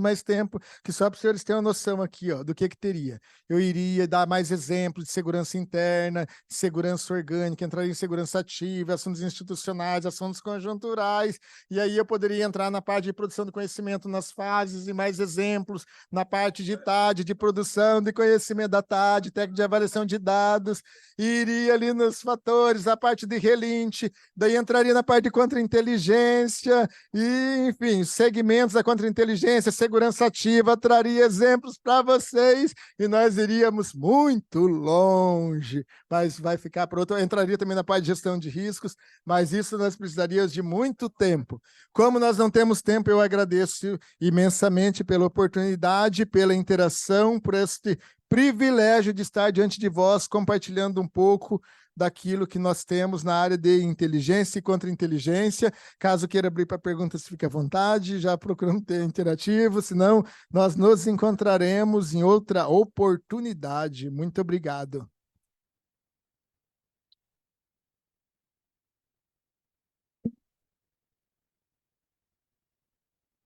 mais tempo, que só para os senhores terem uma noção aqui, ó, do que teria. Eu iria dar mais exemplos de segurança interna, de segurança orgânica, entraria em segurança ativa, assuntos institucionais, assuntos conjunturais, e aí eu poderia entrar na parte de produção de conhecimento nas fases e mais exemplos, na parte de TAD, de produção de conhecimento da TAD, técnica de avaliação de dados, e iria ali nos fatores, a parte de relinte, daí entraria na parte de contra-inteligência, e, enfim, segmentos da contra-inteligência, segurança ativa, traria exemplos para vocês, e nós iríamos muito longe, mas vai ficar para outro. Eu entraria também na parte de gestão de riscos, mas isso nós precisaríamos de muito tempo. Como nós não temos tempo, eu agradeço imensamente pela oportunidade, pela interação, por este privilégio de estar diante de vós, compartilhando um pouco daquilo que nós temos na área de inteligência e contra-inteligência. Caso queira abrir para perguntas, fique à vontade, já procuramos ter interativo, senão nós nos encontraremos em outra oportunidade. Muito obrigado.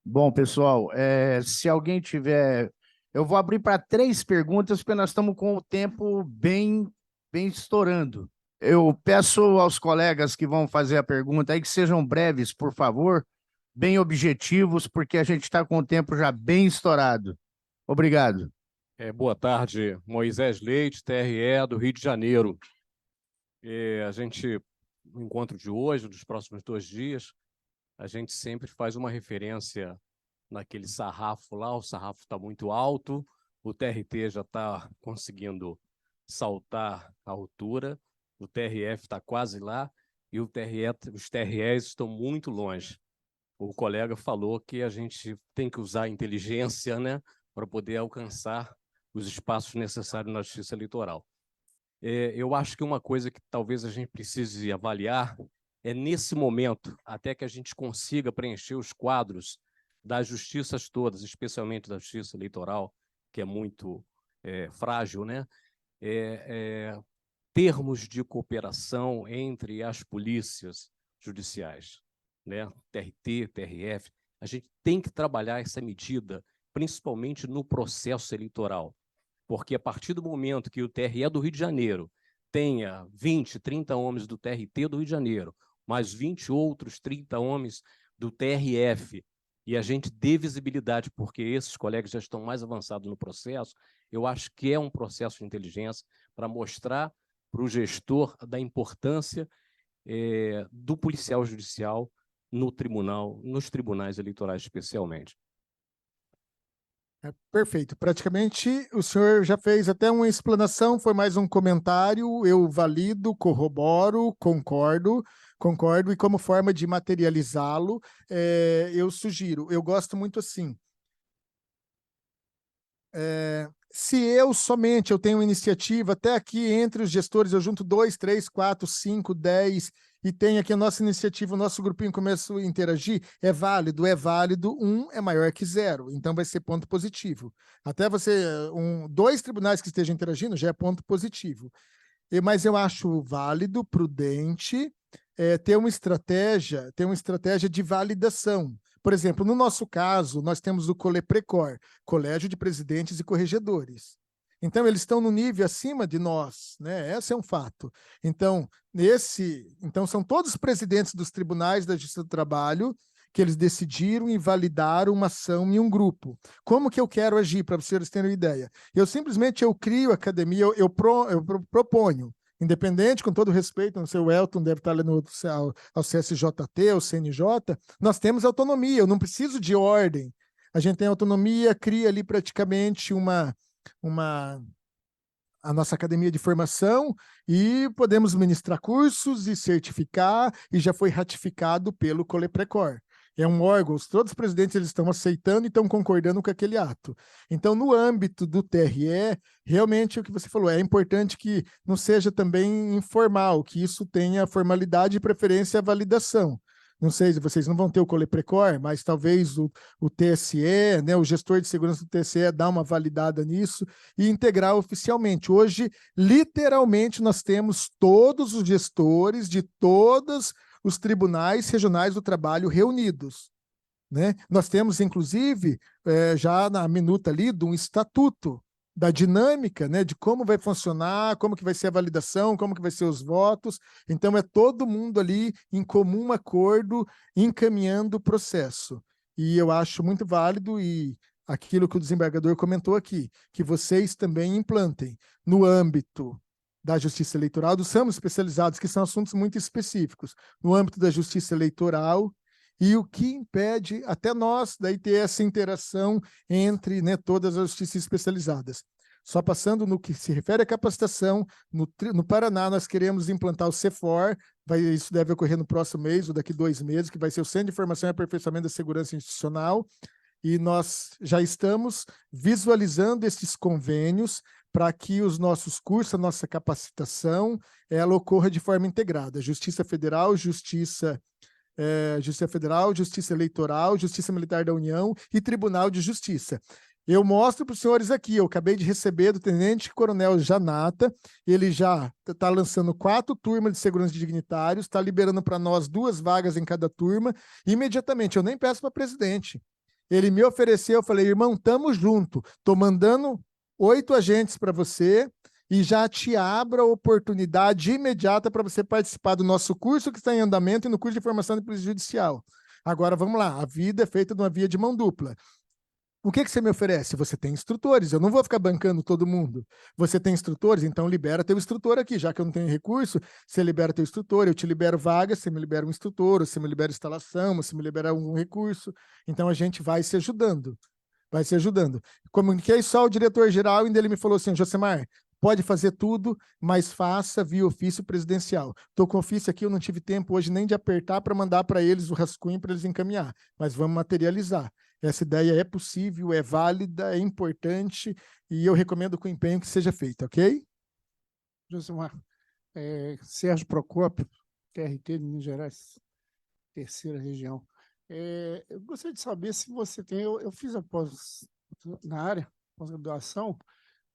Bom, pessoal, se alguém tiver Eu vou abrir para 3 perguntas, porque nós estamos com o tempo bem estourando. Eu peço aos colegas que vão fazer a pergunta aí que sejam breves, por favor, bem objetivos, porque a gente está com o tempo já bem estourado. Obrigado. Boa tarde, Moisés Leite, TRE do Rio de Janeiro. No encontro de hoje, dos próximos 2 dias, a gente sempre faz uma referência naquele sarrafo lá, o sarrafo está muito alto, o TRT já está conseguindo saltar a altura, o TRF está quase lá e os TREs estão muito longe. O colega falou que a gente tem que usar a inteligência, né, para poder alcançar os espaços necessários na justiça eleitoral. Eu acho que uma coisa que talvez a gente precise avaliar é, nesse momento, até que a gente consiga preencher os quadros das justiças todas, especialmente da justiça eleitoral, que é muito frágil, né? Termos de cooperação entre as polícias judiciais, né? TRT, TRF, a gente tem que trabalhar essa medida, principalmente no processo eleitoral, porque a partir do momento que o TRE do Rio de Janeiro tenha 20, 30 homens do TRT do Rio de Janeiro, mais 20 outros 30 homens do TRF, e a gente dê visibilidade, porque esses colegas já estão mais avançados no processo, eu acho que é um processo de inteligência para mostrar para o gestor da importância do policial judicial no tribunal, nos tribunais eleitorais especialmente. Perfeito. Praticamente o senhor já fez até uma explanação, foi mais um comentário, eu valido, corroboro, concordo, e como forma de materializá-lo, eu sugiro, eu gosto muito assim, se eu tenho uma iniciativa, até aqui entre os gestores eu junto 2, 3, 4, 5, 10, e tem aqui a nossa iniciativa, o nosso grupinho começa a interagir, é válido, 1 é maior que 0, então vai ser ponto positivo. Até você, 2 tribunais que estejam interagindo já é ponto positivo. Mas eu acho válido, prudente, ter uma estratégia de validação. Por exemplo, no nosso caso, nós temos o COLEPRECOR, Colégio de Presidentes e Corregedores. Então, eles estão no nível acima de nós, né? Esse é um fato. Então, são todos os presidentes dos tribunais da Justiça do Trabalho que eles decidiram e validaram uma ação em um grupo. Como que eu quero agir, para os senhores terem uma ideia? Eu crio a academia, eu proponho, independente, com todo respeito, não sei, o Elton deve estar ali ao CSJT, ao CNJ, nós temos autonomia, eu não preciso de ordem. A gente tem autonomia, cria ali praticamente a nossa academia de formação e podemos ministrar cursos e certificar, e já foi ratificado pelo COLEPRECOR. É um órgão, todos os presidentes eles estão aceitando e estão concordando com aquele ato. Então, no âmbito do TRE, realmente o que você falou, é importante que não seja também informal, que isso tenha formalidade e preferência à validação. Não sei se vocês não vão ter o COLEPRECOR, mas talvez o TSE, né, o gestor de segurança do TSE dá uma validada nisso e integrar oficialmente. Hoje, literalmente, nós temos todos os gestores de todos os tribunais regionais do trabalho reunidos, né? Nós temos, inclusive, já na minuta ali, de um estatuto da dinâmica, né, de como vai funcionar, como que vai ser a validação, como que vai ser os votos. Então, é todo mundo ali em comum acordo, encaminhando o processo. E eu acho muito válido, e aquilo que o desembargador comentou aqui, que vocês também implantem no âmbito da Justiça Eleitoral, dos ramos especializados, que são assuntos muito específicos, no âmbito da Justiça Eleitoral, e o que impede até nós daí ter essa interação entre, né, todas as justiças especializadas. Só passando no que se refere à capacitação, no Paraná nós queremos implantar o CEFOR, isso deve ocorrer no próximo mês ou daqui 2 meses, que vai ser o Centro de Informação e Aperfeiçoamento da Segurança Institucional, e nós já estamos visualizando esses convênios para que os nossos cursos, a nossa capacitação, ela ocorra de forma integrada. Justiça Federal, Justiça Federal, Justiça Eleitoral, Justiça Militar da União e Tribunal de Justiça. Eu mostro para os senhores aqui, eu acabei de receber do Tenente Coronel Janata, ele já está lançando 4 turmas de segurança de dignitários, está liberando para nós 2 vagas em cada turma, imediatamente, eu nem peço para presidente. Ele me ofereceu, eu falei, irmão, tamo junto. Estou mandando 8 agentes para você e já te abro a oportunidade imediata para você participar do nosso curso que está em andamento e no curso de formação de polícia judicial. Agora, vamos lá, a vida é feita de uma via de mão dupla. O que você me oferece? Você tem instrutores, eu não vou ficar bancando todo mundo. Você tem instrutores, então libera teu instrutor aqui, já que eu não tenho recurso, você libera teu instrutor, eu te libero vagas, você me libera um instrutor, você me libera instalação, você me libera um recurso. Então a gente vai se ajudando, vai se ajudando. Comuniquei só o diretor-geral, e ele me falou assim, Josemar, pode fazer tudo, mas faça via ofício presidencial. Estou com ofício aqui, eu não tive tempo hoje nem de apertar para mandar para eles o rascunho para eles encaminhar, mas vamos materializar. Essa ideia é possível, é válida, é importante e eu recomendo com empenho que seja feita, ok? Josemar, Sérgio Procópio, TRT de Minas Gerais, terceira região. Eu gostaria de saber se você tem... Eu fiz na área, pós-graduação,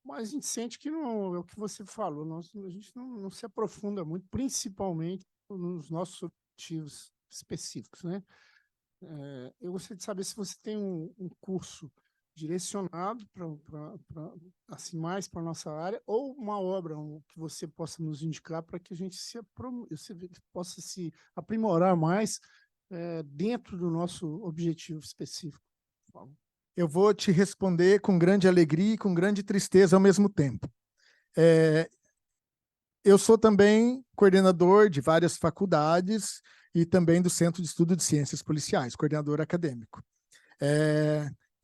mas a gente sente que não é o que você falou, a gente não se aprofunda muito, principalmente nos nossos objetivos específicos, né? Eu gostaria de saber se você tem um curso direcionado assim, mais para a nossa área, ou uma obra que você possa nos indicar para que a gente possa se aprimorar mais dentro do nosso objetivo específico. Por favor. Eu vou te responder com grande alegria e com grande tristeza ao mesmo tempo. Eu sou também coordenador de várias faculdades e também do Centro de Estudo de Ciências Policiais, coordenador acadêmico.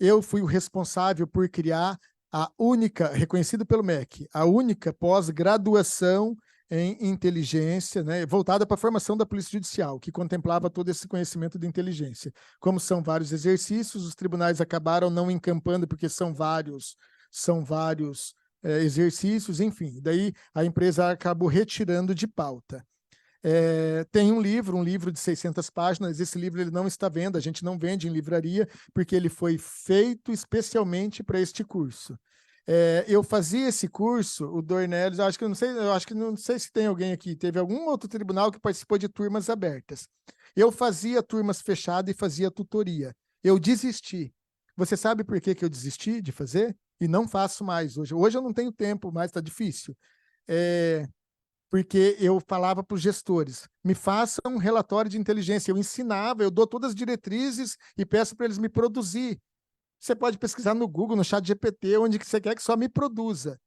Eu fui o responsável por criar a única, reconhecido pelo MEC, a única pós-graduação em inteligência, né, voltada para a formação da Polícia Judicial, que contemplava todo esse conhecimento de inteligência. Como são vários exercícios, os tribunais acabaram não encampando, porque são vários exercícios, enfim. Daí a empresa acabou retirando de pauta. Tem um livro de 600 páginas, esse livro ele não está à venda, a gente não vende em livraria, porque ele foi feito especialmente para este curso. Eu fazia esse curso, o Dornelles, eu acho que não sei se tem alguém aqui, teve algum outro tribunal que participou de turmas abertas. Eu fazia turmas fechadas e fazia tutoria. Eu desisti. Você sabe por que eu desisti de fazer? E não faço mais hoje. Hoje eu não tenho tempo mais, está difícil. Porque eu falava para os gestores, me façam um relatório de inteligência. Eu ensinava, eu dou todas as diretrizes e peço para eles me produzir. Você pode pesquisar no Google, no ChatGPT, onde que você quer que só me produza.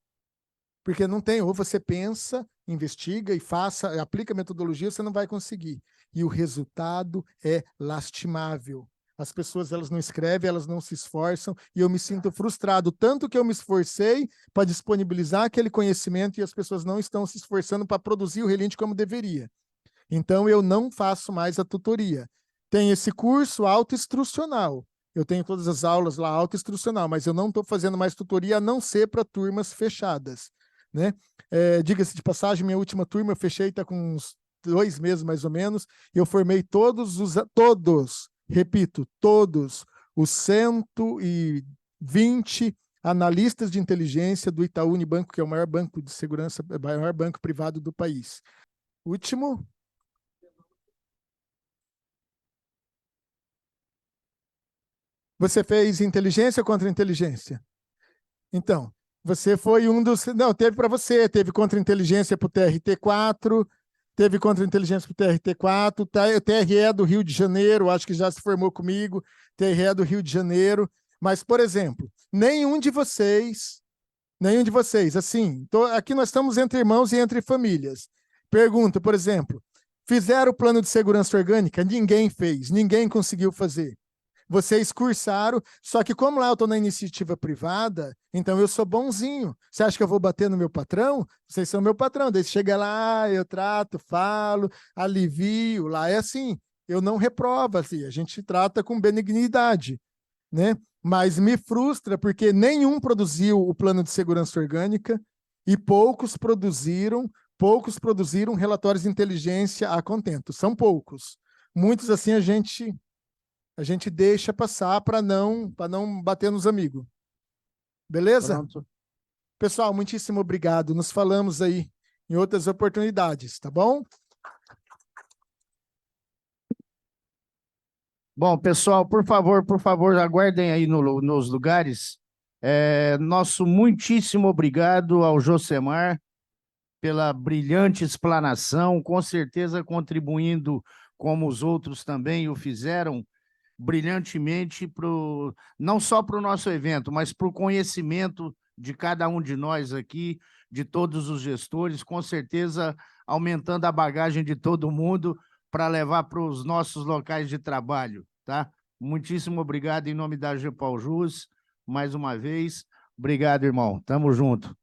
Porque não tem, ou você pensa, investiga e faça, aplica a metodologia, você não vai conseguir. E o resultado é lastimável. As pessoas elas não escrevem, elas não se esforçam, e eu me sinto frustrado, tanto que eu me esforcei para disponibilizar aquele conhecimento e as pessoas não estão se esforçando para produzir o relinte como deveria. Então, eu não faço mais a tutoria. Tem esse curso autoinstrucional. Eu tenho todas as aulas lá autoinstrucional, mas eu não estou fazendo mais tutoria a não ser para turmas fechadas, né? Diga-se de passagem, minha última turma eu fechei, está com uns 2 meses mais ou menos, e eu formei todos os 120 analistas de inteligência do Itaú Unibanco, que é o maior banco de segurança, o maior banco privado do país. Último. Você fez inteligência ou contra-inteligência? Então, você foi um dos... Não, teve para você, teve contra-inteligência para o TRT4, teve contra-inteligência para o TRT4, o TRE do Rio de Janeiro, acho que já se formou comigo, TRE do Rio de Janeiro, mas, por exemplo, nenhum de vocês, assim, aqui nós estamos entre irmãos e entre famílias. Pergunta, por exemplo, fizeram o plano de segurança orgânica? Ninguém fez, ninguém conseguiu fazer. Vocês cursaram, só que como lá eu estou na iniciativa privada, então eu sou bonzinho. Você acha que eu vou bater no meu patrão? Vocês são meu patrão. Daí chega lá, eu trato, falo, alivio. Lá é assim, eu não reprovo, assim, a gente trata com benignidade, né? Mas me frustra porque nenhum produziu o plano de segurança orgânica e poucos produziram relatórios de inteligência a contento. São poucos. Muitos, assim, a gente deixa passar para não bater nos amigos. Beleza? Pronto. Pessoal, muitíssimo obrigado. Nos falamos aí em outras oportunidades, tá bom? Bom, pessoal, por favor, aguardem aí nos lugares. Nosso muitíssimo obrigado ao Josemar pela brilhante explanação, com certeza contribuindo, como os outros também o fizeram, brilhantemente, não só para o nosso evento, mas para o conhecimento de cada um de nós aqui, de todos os gestores, com certeza aumentando a bagagem de todo mundo para levar para os nossos locais de trabalho, tá? Muitíssimo obrigado em nome da Gepaljus, mais uma vez. Obrigado, irmão. Tamo junto.